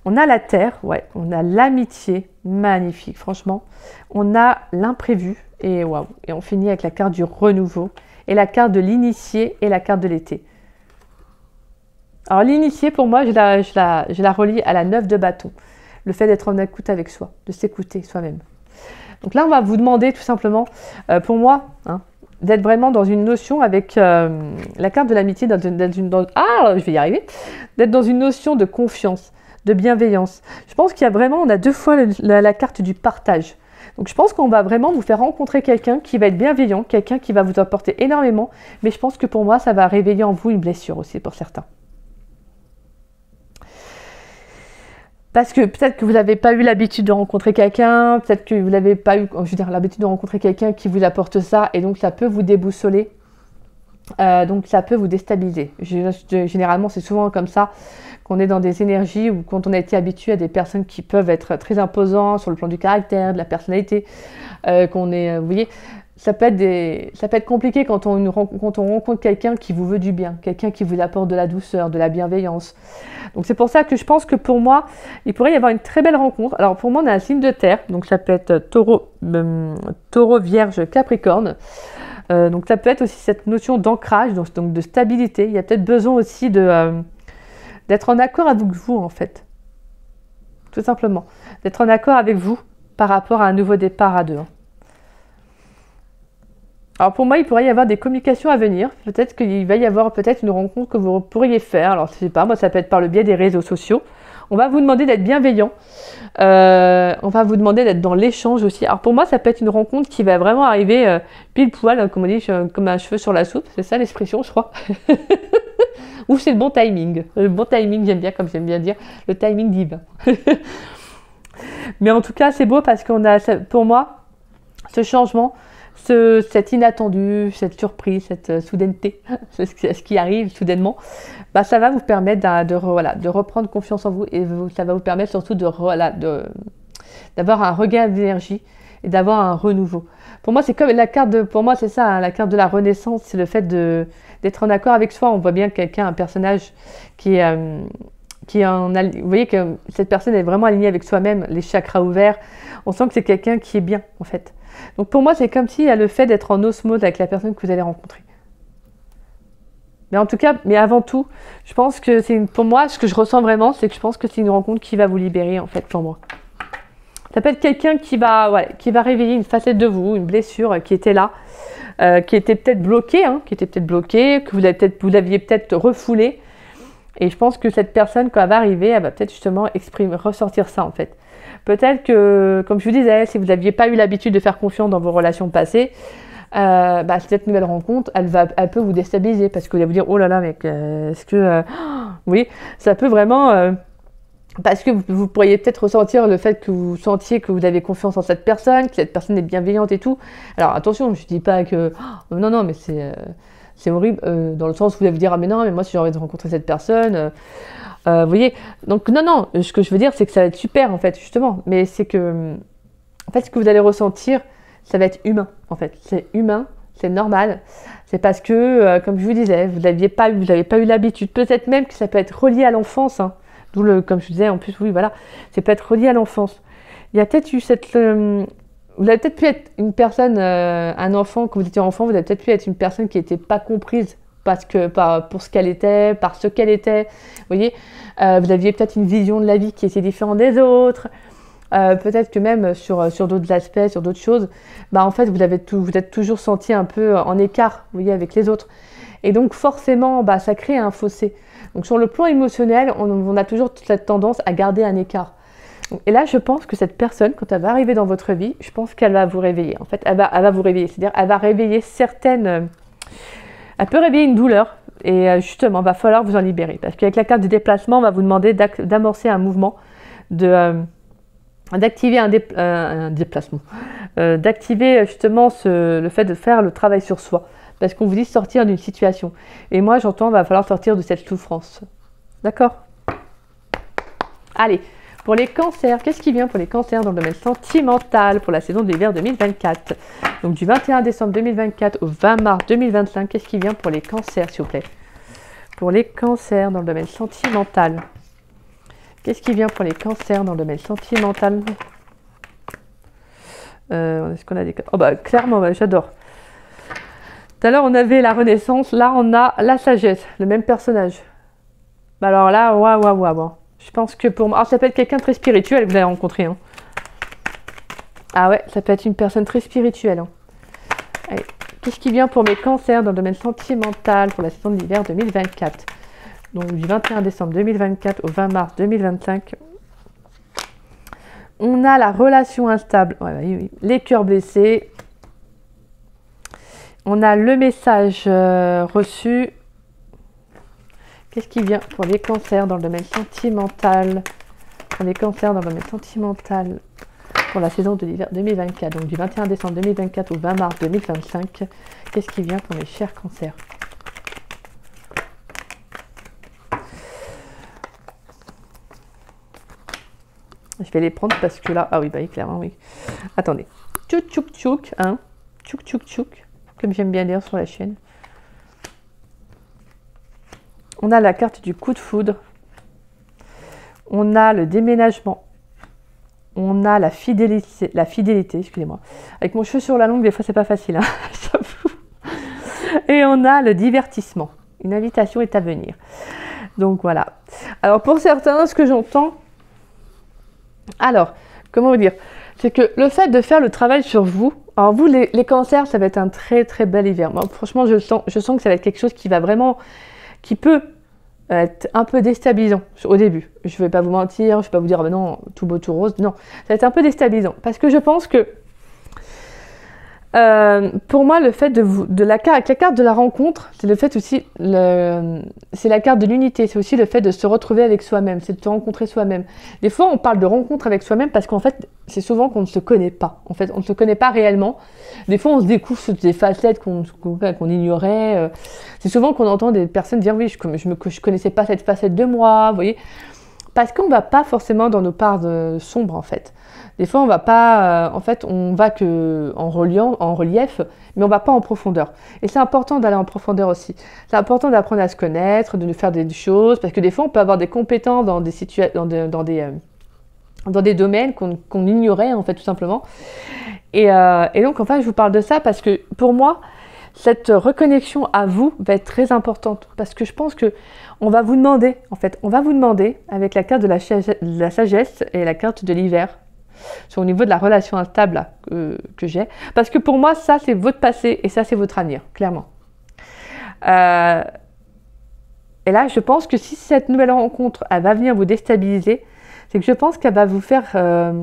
On a la terre, ouais, on a l'amitié, magnifique, franchement. On a l'imprévu, et waouh. Et on finit avec la carte du renouveau, et la carte de l'initié, et la carte de l'été. Alors l'initié, pour moi, je la relie à la 9 de bâton. Le fait d'être en écoute avec soi, de s'écouter soi-même. Donc là, on va vous demander tout simplement, pour moi, d'être vraiment dans une notion avec la carte de l'amitié, ah, je vais y arriver, d'être dans une notion de confiance, de bienveillance. Je pense qu'il y a vraiment, on a deux fois la carte du partage. Donc je pense qu'on va vraiment vous faire rencontrer quelqu'un qui va être bienveillant, quelqu'un qui va vous apporter énormément, mais je pense que pour moi, ça va réveiller en vous une blessure aussi pour certains. Parce que peut-être que vous n'avez pas eu l'habitude de rencontrer quelqu'un, peut-être que vous n'avez pas eu, je veux dire, l'habitude de rencontrer quelqu'un qui vous apporte ça, et donc ça peut vous déboussoler, donc ça peut vous déstabiliser. Généralement, c'est souvent comme ça qu'on est dans des énergies où quand on a été habitué à des personnes qui peuvent être très imposantes sur le plan du caractère, de la personnalité, vous voyez, ça peut être compliqué quand on rencontre quelqu'un qui vous veut du bien, quelqu'un qui vous apporte de la douceur, de la bienveillance. Donc c'est pour ça que je pense que pour moi, il pourrait y avoir une très belle rencontre. Alors pour moi, on a un signe de terre, donc ça peut être taureau, vierge, capricorne. Donc ça peut être aussi cette notion d'ancrage, donc de stabilité. Il y a peut-être besoin aussi d'être en accord avec vous, en fait. Tout simplement. D'être en accord avec vous par rapport à un nouveau départ à deux. Alors pour moi, il pourrait y avoir des communications à venir. Peut-être qu'il va y avoir peut-être une rencontre que vous pourriez faire. Alors je ne sais pas, moi ça peut être par le biais des réseaux sociaux. On va vous demander d'être bienveillant. On va vous demander d'être dans l'échange aussi. Alors pour moi, ça peut être une rencontre qui va vraiment arriver pile poil, hein, comme on dit, comme un cheveu sur la soupe. C'est ça l'expression, je crois. Ou c'est le bon timing. Le bon timing, j'aime bien, comme j'aime bien dire, le timing divin. Mais en tout cas, c'est beau parce qu'on a, pour moi, ce changement, cet inattendu, cette surprise, cette soudaineté, ce qui arrive soudainement, bah, ça va vous permettre de reprendre confiance en vous et ça va vous permettre surtout d'avoir un regain d'énergie et d'avoir un renouveau. Pour moi, c'est comme la carte pour moi, c'est ça, hein, la carte de la renaissance, c'est le fait d'être en accord avec soi. On voit bien quelqu'un, un personnage qui vous voyez que cette personne est vraiment alignée avec soi-même, les chakras ouverts. On sent que c'est quelqu'un qui est bien, en fait. Donc pour moi, c'est comme s'il y a le fait d'être en osmose avec la personne que vous allez rencontrer. Mais en tout cas, mais avant tout, je pense que pour moi, ce que je ressens vraiment, c'est que je pense que c'est une rencontre qui va vous libérer, en fait, pour moi. Ça peut être quelqu'un qui va réveiller une facette de vous, une blessure qui était là, qui était peut-être bloquée, que vous l'aviez peut-être refoulée. Et je pense que cette personne, quand elle va arriver, elle va peut-être justement ressortir ça, en fait. Peut-être que, comme je vous disais, si vous n'aviez pas eu l'habitude de faire confiance dans vos relations passées, cette nouvelle rencontre, elle peut vous déstabiliser parce que vous allez vous dire, oh là là, mec, est-ce que... oui, ça peut vraiment... parce que vous pourriez peut-être ressentir le fait que vous sentiez que vous avez confiance en cette personne, que cette personne est bienveillante et tout. Alors attention, je ne dis pas que... non, mais c'est horrible, dans le sens où vous allez vous dire, ah mais non, mais moi si j'ai envie de rencontrer cette personne... vous voyez, donc non, ce que je veux dire, c'est que ça va être super, en fait, justement. Mais c'est que, en fait, ce que vous allez ressentir, ça va être humain, en fait. C'est humain, c'est normal. C'est parce que, comme je vous disais, vous n'avez pas eu l'habitude. Peut-être même que ça peut être relié à l'enfance, hein. Comme je disais, en plus, oui, voilà. Ça peut être relié à l'enfance. Il y a peut-être eu vous avez peut-être pu être une personne, un enfant, quand vous étiez enfant, vous avez peut-être pu être une personne qui n'était pas comprise. Pour ce qu'elle était, par ce qu'elle était, vous voyez, vous aviez peut-être une vision de la vie qui était différente des autres, peut-être que même sur d'autres aspects, sur d'autres choses, en fait vous êtes toujours senti un peu en écart, vous voyez, avec les autres, et donc forcément ça crée un fossé. Donc sur le plan émotionnel, on a toujours cette tendance à garder un écart. Et là, je pense que cette personne, quand elle va arriver dans votre vie, je pense qu'elle va vous réveiller. En fait, elle va vous réveiller, c'est-à-dire elle va réveiller certaines... Elle peut réveiller une douleur et justement, il va falloir vous en libérer. Parce qu'avec la carte du déplacement, on va vous demander d'amorcer un mouvement, d'activer un déplacement, d'activer justement le fait de faire le travail sur soi. Parce qu'on vous dit sortir d'une situation. Et moi, j'entends, il va falloir sortir de cette souffrance. D'accord ? Allez, pour les cancers, qu'est-ce qui vient pour les cancers dans le domaine sentimental pour la saison de l'hiver 2024 ? Donc du 21 décembre 2024 au 20 mars 2025, qu'est-ce qui vient pour les cancers, s'il vous plaît? Pour les cancers dans le domaine sentimental. Qu'est-ce qui vient pour les cancers dans le domaine sentimental? Est-ce qu'on a des... Oh clairement, j'adore. Tout à l'heure, on avait la renaissance. Là, on a la sagesse, le même personnage. Alors là, waouh. Je pense que pour moi... Alors, ça peut être quelqu'un de très spirituel que vous avez rencontré. Hein. Ah ouais, ça peut être une personne très spirituelle. Hein. Allez, Qu'est-ce qui vient pour mes cancers dans le domaine sentimental pour la saison de l'hiver 2024? Donc du 21 décembre 2024 au 20 mars 2025. On a la relation instable, ouais, oui, oui. Les cœurs blessés. On a le message reçu. Qu'est-ce qui vient pour les cancers dans le domaine sentimental? Pour les cancers dans le domaine sentimental pour la saison de l'hiver 2024, donc du 21 décembre 2024 au 20 mars 2025. Qu'est-ce qui vient pour mes chers cancers? Je vais les prendre parce que là... Ah oui, bah clairement, oui. Attendez. Tchouk, tchouk, tchouk, hein. Tchouk, tchouk, tchouk. Comme j'aime bien dire sur la chaîne. On a la carte du coup de foudre. On a le déménagement. On a la fidélité, excusez-moi. Avec mon cheveu sur la langue, des fois, c'est pas facile, hein, j'avoue. Et on a le divertissement. Une invitation est à venir. Donc, voilà. Alors, pour certains, ce que j'entends... Alors, comment vous dire? C'est que le fait de faire le travail sur vous... Alors, vous, les cancers, ça va être un très, très bel hiver. Moi, franchement, je sens que ça va être quelque chose qui va vraiment... qui peut être un peu déstabilisant au début. Je ne vais pas vous mentir, je ne vais pas vous dire, oh, non, tout beau, tout rose. Non, ça va être un peu déstabilisant. Parce que je pense que, pour moi, le fait avec la carte de la rencontre, c'est le fait aussi, c'est la carte de l'unité. C'est aussi le fait de se retrouver avec soi-même, c'est de se rencontrer soi-même. Des fois, on parle de rencontre avec soi-même parce qu'en fait, c'est souvent qu'on ne se connaît pas. En fait, on ne se connaît pas réellement. Des fois, on se découvre sous des facettes qu'on ignorait. C'est souvent qu'on entend des personnes dire, oui, je connaissais pas cette facette de moi, vous voyez. Parce qu'on ne va pas forcément dans nos parts sombres, en fait. Des fois, on va pas, en fait, on va que en relief, mais on va pas en profondeur. Et c'est important d'aller en profondeur aussi. C'est important d'apprendre à se connaître, de nous faire des choses, parce que des fois, on peut avoir des compétences dans des domaines qu'on ignorait, en fait, tout simplement. Et donc, enfin, je vous parle de ça parce que, pour moi, cette reconnexion à vous va être très importante. Parce que je pense que on va vous demander, en fait, avec la carte de la sagesse et la carte de l'hiver, au niveau de la relation instable là, que j'ai. Parce que pour moi, ça, c'est votre passé et ça, c'est votre avenir, clairement. Et là, je pense que si cette nouvelle rencontre, elle va venir vous déstabiliser, c'est que je pense qu'elle va vous faire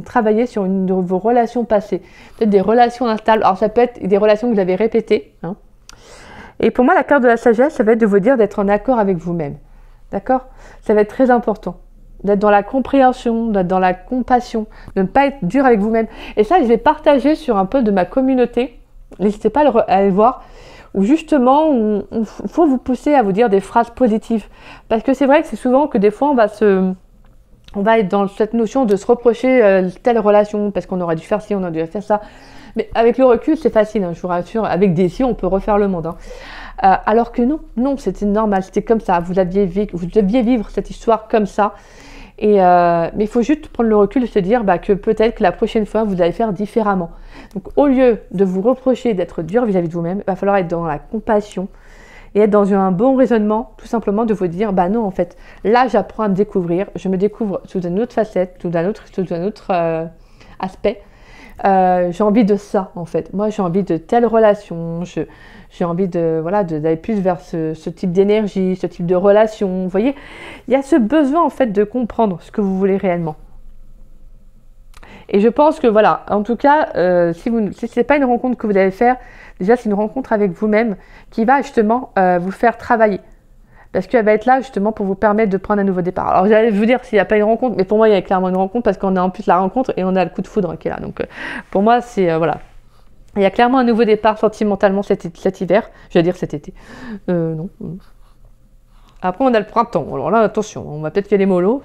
travailler sur une de vos relations passées. Peut-être des relations instables. Alors, ça peut être des relations que vous avez répétées. Hein. Et pour moi, la carte de la sagesse, ça va être de vous dire d'être en accord avec vous-même. D'accord? Ça va être très important. D'être dans la compréhension, d'être dans la compassion, de ne pas être dur avec vous-même. Et ça, je vais partager sur un peu de ma communauté. N'hésitez pas à aller voir. Où justement, il faut vous pousser à vous dire des phrases positives. Parce que c'est vrai que c'est souvent que des fois, on va être dans cette notion de se reprocher telle relation, parce qu'on aurait dû faire ci, on aurait dû faire ça. Mais avec le recul, c'est facile, hein, je vous rassure. Avec des si, on peut refaire le monde. Hein. Alors que non, c'était normal, c'était comme ça. Vous deviez vivre cette histoire comme ça. Mais il faut juste prendre le recul et se dire que peut-être que la prochaine fois, vous allez faire différemment. Donc, au lieu de vous reprocher d'être dur vis-à-vis de vous-même, il va falloir être dans la compassion et être dans un bon raisonnement, tout simplement de vous dire, non, en fait, là, j'apprends à me découvrir, je me découvre sous une autre facette, sous un autre aspect. J'ai envie de ça, en fait. Moi, j'ai envie de telle relation, j'ai envie d'aller plus vers ce type d'énergie, ce type de relation. Vous voyez, il y a ce besoin, en fait, de comprendre ce que vous voulez réellement. Et je pense que, voilà, en tout cas, si ce n'est pas une rencontre que vous allez faire, déjà, c'est une rencontre avec vous-même qui va justement vous faire travailler. Parce qu'elle va être là justement pour vous permettre de prendre un nouveau départ. Alors j'allais vous dire s'il n'y a pas une rencontre, mais pour moi il y a clairement une rencontre parce qu'on a en plus la rencontre et on a le coup de foudre qui est là. Donc pour moi c'est voilà. Il y a clairement un nouveau départ sentimentalement cet hiver. Je vais dire cet été. Non. Après on a le printemps. Alors là attention, on va peut-être faire les mollos.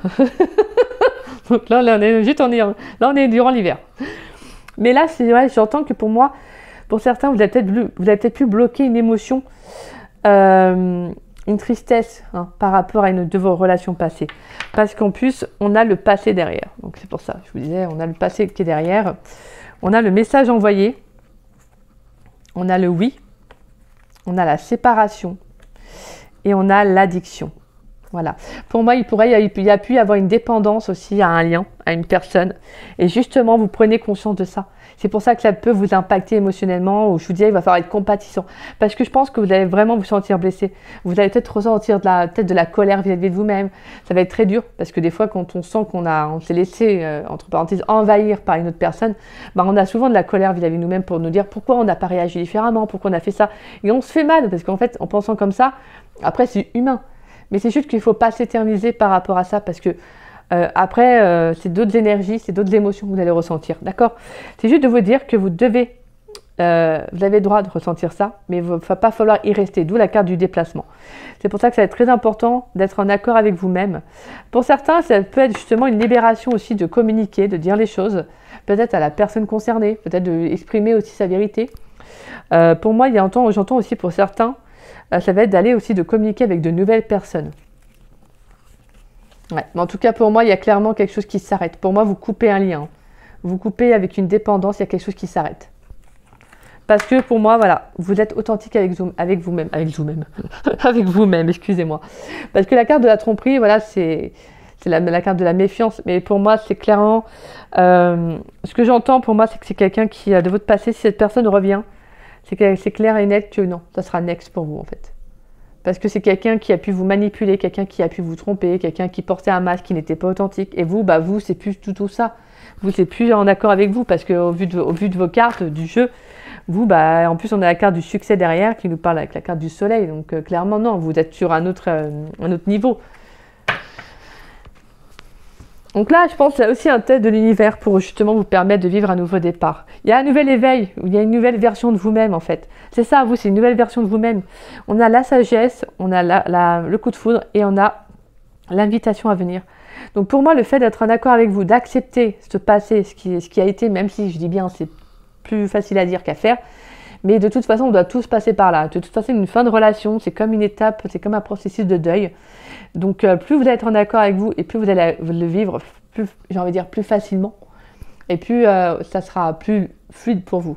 Donc là on est juste on est durant l'hiver. Mais là c'est vrai, j'entends que pour moi, pour certains vous avez peut-être pu bloquer une émotion. Une tristesse par rapport à une de vos relations passées. Parce qu'en plus, on a le passé derrière. Donc c'est pour ça, je vous disais, on a le passé qui est derrière. On a le message envoyé. On a le oui. On a la séparation. Et on a l'addiction. Voilà. Pour moi, il y a pu y avoir une dépendance aussi à un lien, à une personne. Et justement, vous prenez conscience de ça. C'est pour ça que ça peut vous impacter émotionnellement, ou je vous disais, il va falloir être compatissant. Parce que je pense que vous allez vraiment vous sentir blessé. Vous allez peut-être ressentir peut-être de la colère vis-à-vis de vous-même. Ça va être très dur, parce que des fois, quand on sent on s'est laissé, entre parenthèses, envahir par une autre personne, bah, on a souvent de la colère vis-à-vis de nous-mêmes pour nous dire pourquoi on n'a pas réagi différemment, pourquoi on a fait ça. Et on se fait mal, parce qu'en fait, en pensant comme ça, après, c'est humain. Mais c'est juste qu'il ne faut pas s'éterniser par rapport à ça, parce que après, c'est d'autres énergies, c'est d'autres émotions que vous allez ressentir, d'accord? C'est juste de vous dire que vous avez le droit de ressentir ça, mais il ne va pas falloir y rester, d'où la carte du déplacement. C'est pour ça que ça va être très important d'être en accord avec vous-même. Pour certains, ça peut être justement une libération aussi de communiquer, de dire les choses, peut-être à la personne concernée, peut-être d'exprimer aussi sa vérité. Pour moi, j'entends aussi pour certains, ça va être d'aller aussi de communiquer avec de nouvelles personnes. Ouais. Mais en tout cas, pour moi, il y a clairement quelque chose qui s'arrête. Pour moi, vous coupez un lien. Vous coupez avec une dépendance, il y a quelque chose qui s'arrête. Parce que pour moi, voilà, vous êtes authentique avec vous-même. Avec vous-même, excusez-moi. Parce que la carte de la tromperie, voilà, c'est la carte de la méfiance. Mais pour moi, c'est clairement... ce que j'entends pour moi, c'est que c'est quelqu'un qui, de votre passé, si cette personne revient, c'est clair et net que non, ça sera next pour vous en fait. Parce que c'est quelqu'un qui a pu vous manipuler, quelqu'un qui a pu vous tromper, quelqu'un qui portait un masque qui n'était pas authentique. Et vous, c'est plus tout ça. Vous, c'est plus en accord avec vous parce qu'au vu de vos cartes du jeu, vous, en plus, on a la carte du succès derrière qui nous parle avec la carte du soleil. Donc, clairement, non, vous êtes sur un autre niveau. Donc là, je pense qu'il y a aussi un test de l'univers pour justement vous permettre de vivre un nouveau départ. Il y a un nouvel éveil, il y a une nouvelle version de vous-même en fait. C'est ça, vous, c'est une nouvelle version de vous-même. On a la sagesse, on a le coup de foudre et on a l'invitation à venir. Donc pour moi, le fait d'être en accord avec vous, d'accepter ce passé, ce qui a été, même si je dis bien, c'est plus facile à dire qu'à faire, mais de toute façon, on doit tous passer par là. De toute façon, une fin de relation, c'est comme une étape, c'est comme un processus de deuil. Donc, plus vous allez être en accord avec vous et plus vous allez le vivre, j'ai envie de dire, plus facilement. Et plus ça sera plus fluide pour vous.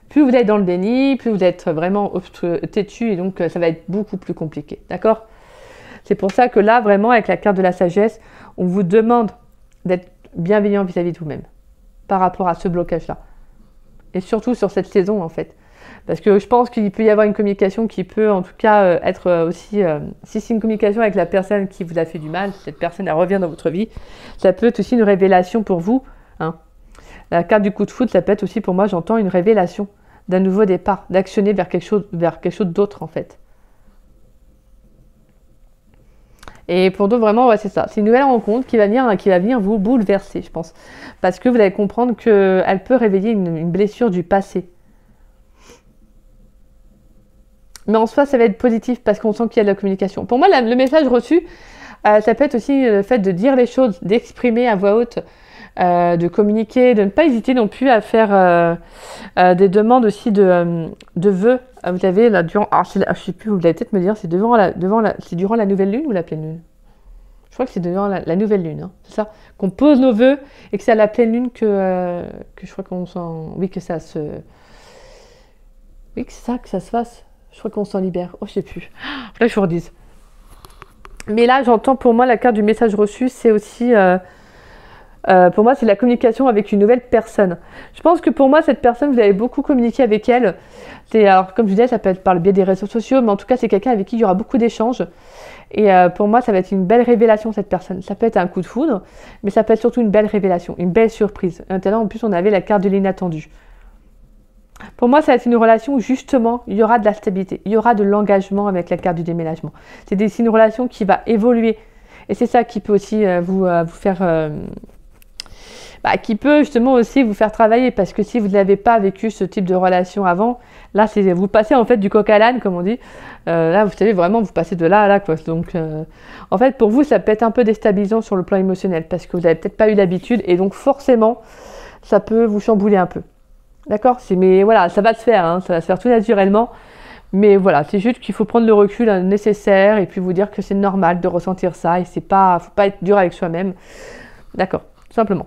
Plus vous êtes dans le déni, plus vous êtes vraiment têtu et donc ça va être beaucoup plus compliqué. D'accord? C'est pour ça que là, vraiment, avec la carte de la sagesse, on vous demande d'être bienveillant vis-à-vis de vous-même par rapport à ce blocage-là. Et surtout sur cette saison, en fait. Parce que je pense qu'il peut y avoir une communication qui peut en tout cas être aussi... si c'est une communication avec la personne qui vous a fait du mal, cette personne elle revient dans votre vie, ça peut être aussi une révélation pour vous. Hein. La carte du coup de foudre, ça peut être aussi pour moi, j'entends une révélation d'un nouveau départ, d'actionner vers quelque chose d'autre en fait. Et pour d'autres, vraiment, ouais, c'est ça. C'est une nouvelle rencontre qui va venir vous bouleverser, je pense. Parce que vous allez comprendre qu'elle peut réveiller une blessure du passé. Mais en soi, ça va être positif parce qu'on sent qu'il y a de la communication. Pour moi, le message reçu, ça peut être aussi le fait de dire les choses, d'exprimer à voix haute, de communiquer, de ne pas hésiter non plus à faire des demandes aussi de vœux. Vous savez, là, je sais plus, vous allez peut-être me dire, c'est c'est durant la nouvelle lune ou la pleine lune? Je crois que c'est durant la nouvelle lune, hein, c'est ça? Qu'on pose nos vœux et que c'est à la pleine lune que je crois qu'on sent... Oui, que ça se... Oui, que c'est ça, que ça se fasse. Je crois qu'on s'en libère. Oh, je sais plus. Là, je vous redise. Mais là, j'entends pour moi la carte du message reçu, c'est aussi... pour moi, c'est la communication avec une nouvelle personne. Je pense que pour moi, cette personne, vous avez beaucoup communiqué avec elle. Alors, comme je disais, ça peut être par le biais des réseaux sociaux, mais en tout cas, c'est quelqu'un avec qui il y aura beaucoup d'échanges. Et pour moi, ça va être une belle révélation, cette personne. Ça peut être un coup de foudre, mais ça peut être surtout une belle révélation, une belle surprise. Maintenant, en plus, on avait la carte de l'inattendu. Pour moi, ça va être une relation où justement, il y aura de la stabilité, il y aura de l'engagement avec la carte du déménagement. C'est une relation qui va évoluer. Et c'est ça qui peut aussi vous faire... qui peut justement aussi vous faire travailler. Parce que si vous n'avez pas vécu ce type de relation avant, là, vous passez en fait du coq à l'âne, comme on dit. Là, vous savez, vraiment, vous passez de là à là, quoi. Donc, en fait, pour vous, ça peut être un peu déstabilisant sur le plan émotionnel. Parce que vous n'avez peut-être pas eu l'habitude. Et donc, forcément, ça peut vous chambouler un peu. D'accord? Mais voilà, ça va se faire, hein, ça va se faire tout naturellement. Mais voilà, c'est juste qu'il faut prendre le recul nécessaire et puis vous dire que c'est normal de ressentir ça et faut pas être dur avec soi-même. D'accord, tout simplement.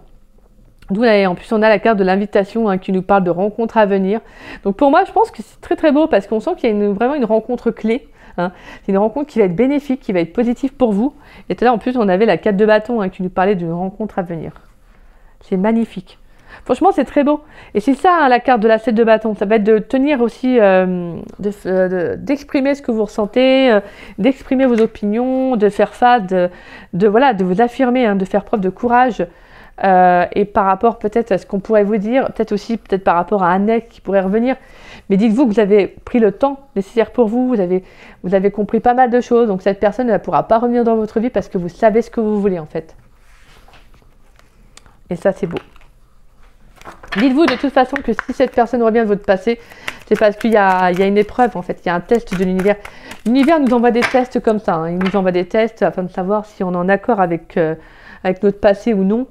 D'où en plus on a la carte de l'invitation qui nous parle de rencontres à venir. Donc pour moi, je pense que c'est très très beau parce qu'on sent qu'il y a vraiment une rencontre clé hein. C'est une rencontre qui va être bénéfique, qui va être positive pour vous. Et tout à l'heure, en plus, on avait la 4 de bâton, hein, qui nous parlait d'une rencontre à venir. C'est magnifique. Franchement, c'est très beau. Et c'est ça, hein, la carte de la 7 de bâton. Ça va être de tenir aussi, d'exprimer ce que vous ressentez, d'exprimer vos opinions, de faire face, voilà, de vous affirmer, hein, de faire preuve de courage. Et par rapport peut-être à ce qu'on pourrait vous dire, peut-être aussi par rapport à un ex qui pourrait revenir. Mais dites-vous que vous avez pris le temps nécessaire pour vous, vous avez compris pas mal de choses. Donc cette personne ne pourra pas revenir dans votre vie parce que vous savez ce que vous voulez en fait. Et ça, c'est beau. Dites-vous de toute façon que si cette personne revient de votre passé, c'est parce qu'il y a une épreuve en fait, il y a un test de l'univers. L'univers nous envoie des tests comme ça, hein. Il nous envoie des tests afin de savoir si on est en accord avec notre passé ou non.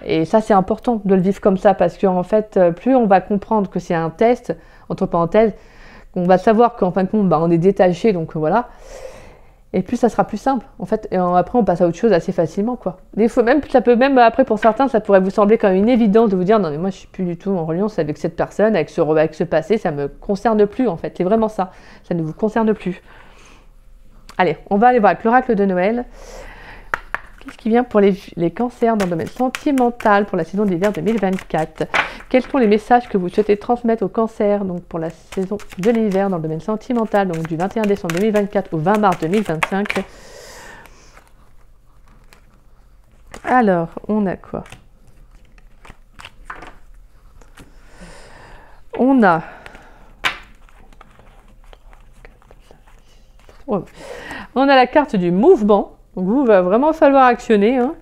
Et ça, c'est important de le vivre comme ça parce qu'en fait, plus on va comprendre que c'est un test, entre parenthèses, on va savoir qu'en fin de compte, on est détaché, donc voilà. Et plus ça sera plus simple, en fait. Et après, on passe à autre chose assez facilement, quoi. Des fois, même, ça peut même, après, pour certains, ça pourrait vous sembler comme une évidence de vous dire, non, mais moi, je suis plus du tout en reliance avec cette personne, avec ce passé, ça me concerne plus, en fait. C'est vraiment ça. Ça ne vous concerne plus. Allez, on va aller voir avec l'oracle de Noël. Qu'est-ce qui vient pour les cancers dans le domaine sentimental pour la saison d'hiver 2024? Quels sont les messages que vous souhaitez transmettre aux cancers donc pour la saison de l'hiver dans le domaine sentimental, donc du 21 décembre 2024 au 20 mars 2025? Alors, on a quoi? On a... On a la carte du mouvement. Donc, il va vraiment falloir actionner, hein,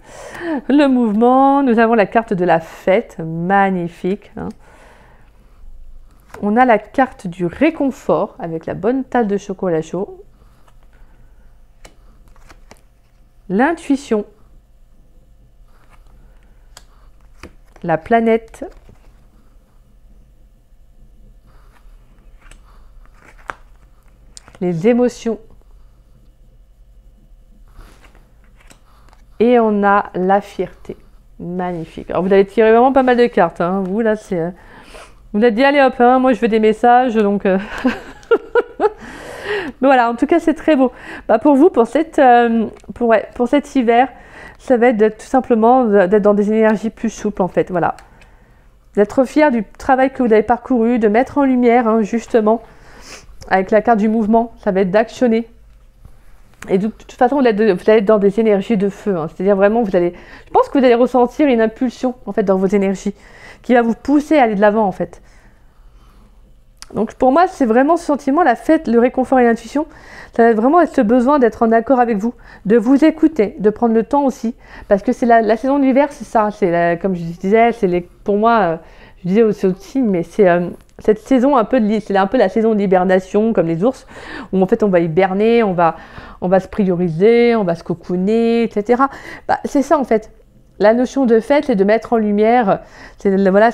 le mouvement. Nous avons la carte de la fête, magnifique, hein. On a la carte du réconfort avec la bonne tasse de chocolat chaud. L'intuition. La planète. Les émotions. Et on a la fierté. Magnifique. Alors, vous avez tiré vraiment pas mal de cartes, hein. Vous, là, c'est... Vous avez dit, allez hop, hein, moi, je veux des messages, donc... Mais voilà, en tout cas, c'est très beau. Pour vous, pour cet hiver, ça va être tout simplement d'être dans des énergies plus souples, en fait. Voilà. D'être fier du travail que vous avez parcouru, de mettre en lumière, hein, justement, avec la carte du mouvement, ça va être d'actionner. Et de toute façon, vous allez être dans des énergies de feu, hein. C'est-à-dire vraiment, je pense que vous allez ressentir une impulsion, en fait, dans vos énergies, qui va vous pousser à aller de l'avant, en fait. Donc, pour moi, c'est vraiment ce sentiment, la fête, le réconfort et l'intuition, ça va vraiment être ce besoin d'être en accord avec vous, de vous écouter, de prendre le temps aussi, parce que c'est la saison de l'hiver, c'est ça, comme je disais, pour moi, je disais aussi au signe, mais c'est... cette saison c'est un peu la saison d'hibernation comme les ours où en fait on va hiberner, on va se prioriser, on va se cocooner, etc. C'est ça en fait. La notion de fête, c'est de mettre en lumière, la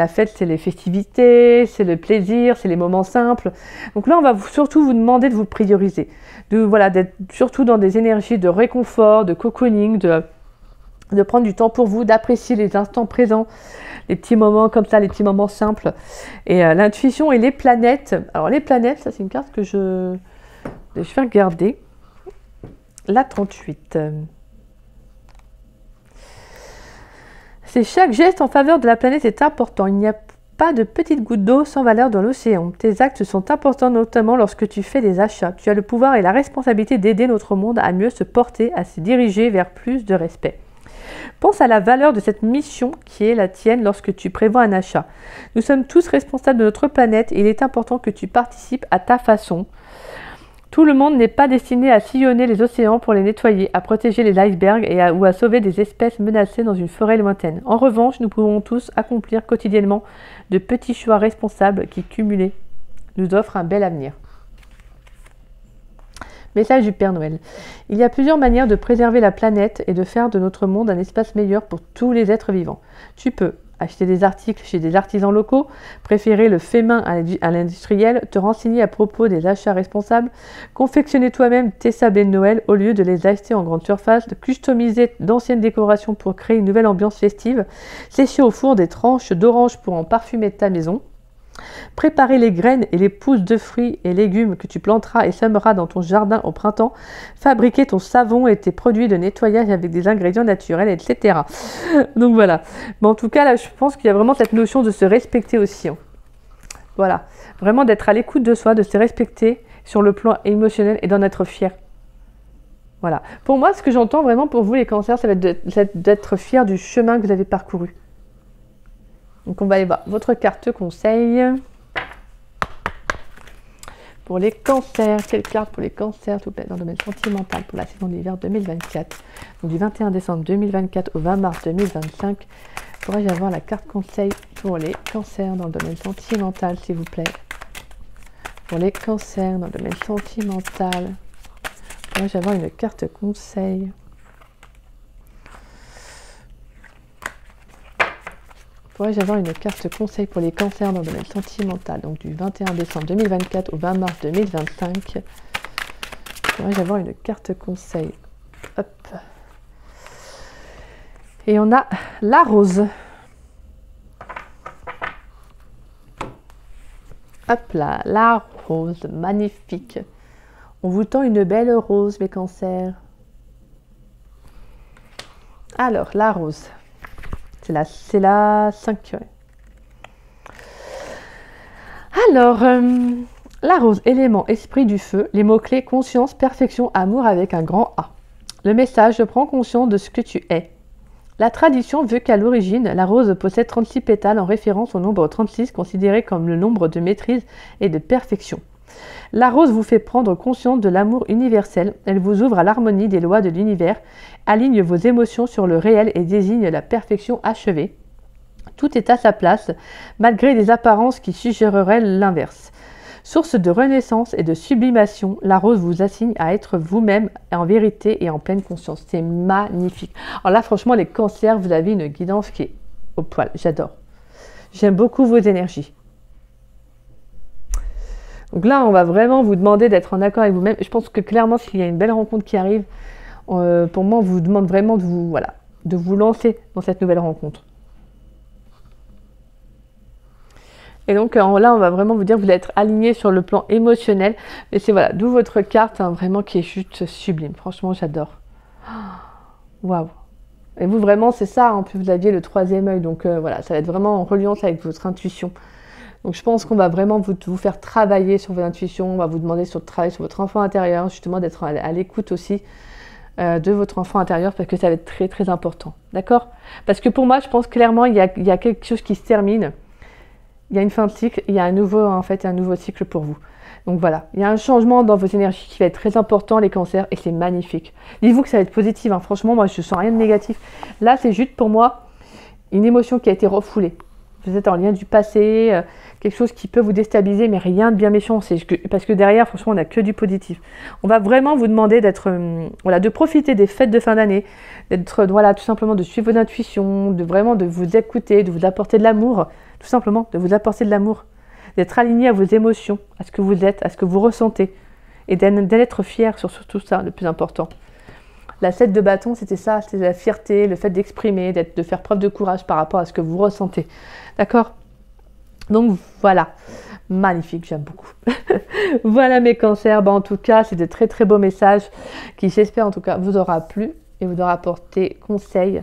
fête, c'est les festivités, c'est le plaisir, c'est les moments simples. Donc là, on va surtout vous demander de vous prioriser, d'être surtout dans des énergies de réconfort, de cocooning, de prendre du temps pour vous, d'apprécier les instants présents, les petits moments comme ça, les petits moments simples. Et l'intuition et les planètes. Alors les planètes, ça c'est une carte que je vais regarder. La 38. C'est chaque geste en faveur de la planète est important. Il n'y a pas de petites gouttes d'eau sans valeur dans l'océan. Tes actes sont importants notamment lorsque tu fais des achats. Tu as le pouvoir et la responsabilité d'aider notre monde à mieux se porter, à se diriger vers plus de respect. Pense à la valeur de cette mission qui est la tienne lorsque tu prévois un achat. Nous sommes tous responsables de notre planète et il est important que tu participes à ta façon. Tout le monde n'est pas destiné à sillonner les océans pour les nettoyer, à protéger les icebergs ou à sauver des espèces menacées dans une forêt lointaine. En revanche, nous pouvons tous accomplir quotidiennement de petits choix responsables qui, cumulés, nous offrent un bel avenir. Message du Père Noël. Il y a plusieurs manières de préserver la planète et de faire de notre monde un espace meilleur pour tous les êtres vivants. Tu peux acheter des articles chez des artisans locaux, préférer le fait main à l'industriel, te renseigner à propos des achats responsables, confectionner toi-même tes sablés de Noël au lieu de les acheter en grande surface, de customiser d'anciennes décorations pour créer une nouvelle ambiance festive, sécher au four des tranches d'orange pour en parfumer ta maison. Préparer les graines et les pousses de fruits et légumes que tu planteras et sèmeras dans ton jardin au printemps. Fabriquer ton savon et tes produits de nettoyage avec des ingrédients naturels, etc. Donc voilà. Mais en tout cas, là, je pense qu'il y a vraiment cette notion de se respecter aussi. Hein. Voilà. Vraiment d'être à l'écoute de soi, de se respecter sur le plan émotionnel et d'en être fier. Voilà. Pour moi, ce que j'entends vraiment pour vous, les cancers, ça va être d'être fier du chemin que vous avez parcouru. Donc on va aller voir votre carte conseil. Pour les cancers, quelle carte pour les cancers, s'il vous plaît, dans le domaine sentimental pour la saison d'hiver 2024. Donc du 21 décembre 2024 au 20 mars 2025. Pourrais-je avoir la carte conseil pour les cancers dans le domaine sentimental, s'il vous plaît? Pour les cancers dans le domaine sentimental. Pourrais-je avoir une carte conseil? Pourrais-je avoir une carte conseil pour les cancers dans le domaine sentimental, donc du 21 décembre 2024 au 20 mars 2025. Pourrais-je avoir une carte conseil? Hop. Et on a la rose. Hop là, la rose, magnifique. On vous tend une belle rose, mes cancers. Alors, la rose. C'est la 5. Ouais. Alors, la rose, élément, esprit du feu, les mots-clés, conscience, perfection, amour avec un grand A. Le message, je prends conscience de ce que tu es. La tradition veut qu'à l'origine, la rose possède 36 pétales en référence au nombre 36, considéré comme le nombre de maîtrise et de perfection. La rose vous fait prendre conscience de l'amour universel, elle vous ouvre à l'harmonie des lois de l'univers, aligne vos émotions sur le réel et désigne la perfection achevée. Tout est à sa place, malgré des apparences qui suggéreraient l'inverse. Source de renaissance et de sublimation, la rose vous assigne à être vous-même en vérité et en pleine conscience. C'est magnifique. Alors là, franchement, les cancers, vous avez une guidance qui est au poil. J'adore. J'aime beaucoup vos énergies. Donc là, on va vraiment vous demander d'être en accord avec vous-même. Je pense que clairement, s'il y a une belle rencontre qui arrive, pour moi, on vous demande vraiment de vous lancer dans cette nouvelle rencontre. Et donc là, on va vraiment vous dire que vous allez être aligné sur le plan émotionnel. Et c'est voilà, d'où votre carte, hein, vraiment qui est juste sublime. Franchement, j'adore. Waouh. Et vous, vraiment, c'est ça. En plus, vous aviez le 3e œil. Donc voilà, ça va être vraiment en reliance avec votre intuition. Donc je pense qu'on va vraiment vous faire travailler sur votre intuition. On va vous demander de travailler sur votre enfant intérieur, justement d'être à l'écoute aussi de votre enfant intérieur, parce que ça va être très très important. D'accord? Parce que pour moi, je pense clairement, il y a quelque chose qui se termine. Il y a une fin de cycle, il y a un nouveau cycle pour vous. Donc voilà, il y a un changement dans vos énergies qui va être très important, les cancers, et c'est magnifique. Dites-vous que ça va être positif, hein. Franchement, moi je ne sens rien de négatif. Là, c'est juste pour moi une émotion qui a été refoulée. Vous êtes en lien du passé, quelque chose qui peut vous déstabiliser, mais rien de bien méchant. Parce que derrière, franchement, on n'a que du positif. On va vraiment vous demander de profiter des fêtes de fin d'année, tout simplement de suivre votre intuition, de vous écouter, de vous apporter de l'amour, tout simplement, de vous apporter de l'amour, d'être aligné à vos émotions, à ce que vous êtes, à ce que vous ressentez, et d'être fier sur tout ça, le plus important. La 7 de bâton, c'était ça, c'était la fierté, le fait d'exprimer, de faire preuve de courage par rapport à ce que vous ressentez. D'accord? Donc voilà, magnifique, j'aime beaucoup. Voilà mes cancers, en tout cas, c'est de très très beaux messages qui, j'espère en tout cas, vous aura plu et vous aura apporté conseil.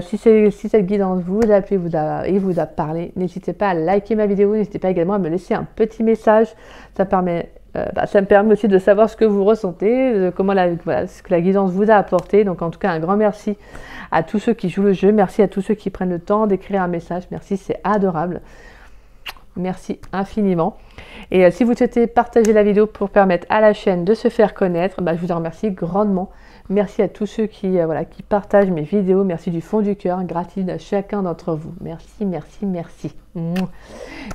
Si cette guidance vous a plu et vous a parlé, n'hésitez pas à liker ma vidéo, n'hésitez pas également à me laisser un petit message, ça me permet aussi de savoir ce que vous ressentez, ce que la guidance vous a apporté. Donc en tout cas, un grand merci à tous ceux qui jouent le jeu, merci à tous ceux qui prennent le temps d'écrire un message, merci, c'est adorable. Merci infiniment. Et si vous souhaitez partager la vidéo pour permettre à la chaîne de se faire connaître, je vous en remercie grandement. Merci à tous ceux qui partagent mes vidéos. Merci du fond du cœur. Gratitude à chacun d'entre vous. Merci, merci, merci.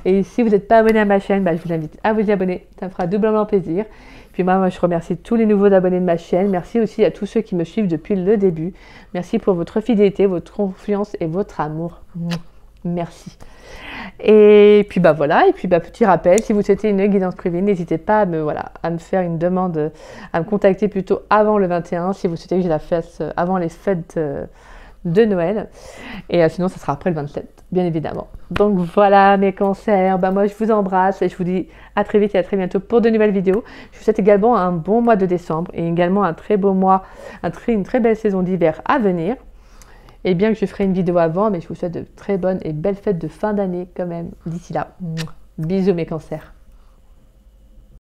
Et si vous n'êtes pas abonné à ma chaîne, je vous invite à vous y abonner. Ça me fera doublement plaisir. Puis moi, je remercie tous les nouveaux abonnés de ma chaîne. Merci aussi à tous ceux qui me suivent depuis le début. Merci pour votre fidélité, votre confiance et votre amour. Merci. Et puis voilà, et puis petit rappel, si vous souhaitez une guidance privée, n'hésitez pas à me faire une demande, à me contacter plutôt avant le 21, si vous souhaitez que je la fasse avant les fêtes de Noël. Et sinon, ça sera après le 27, bien évidemment. Donc voilà mes cancers, moi je vous embrasse et je vous dis à très vite et à très bientôt pour de nouvelles vidéos. Je vous souhaite également un bon mois de décembre et également un très beau mois, une très belle saison d'hiver à venir. Et bien que je ferai une vidéo avant, mais je vous souhaite de très bonnes et belles fêtes de fin d'année quand même d'ici là. Bisous mes cancers.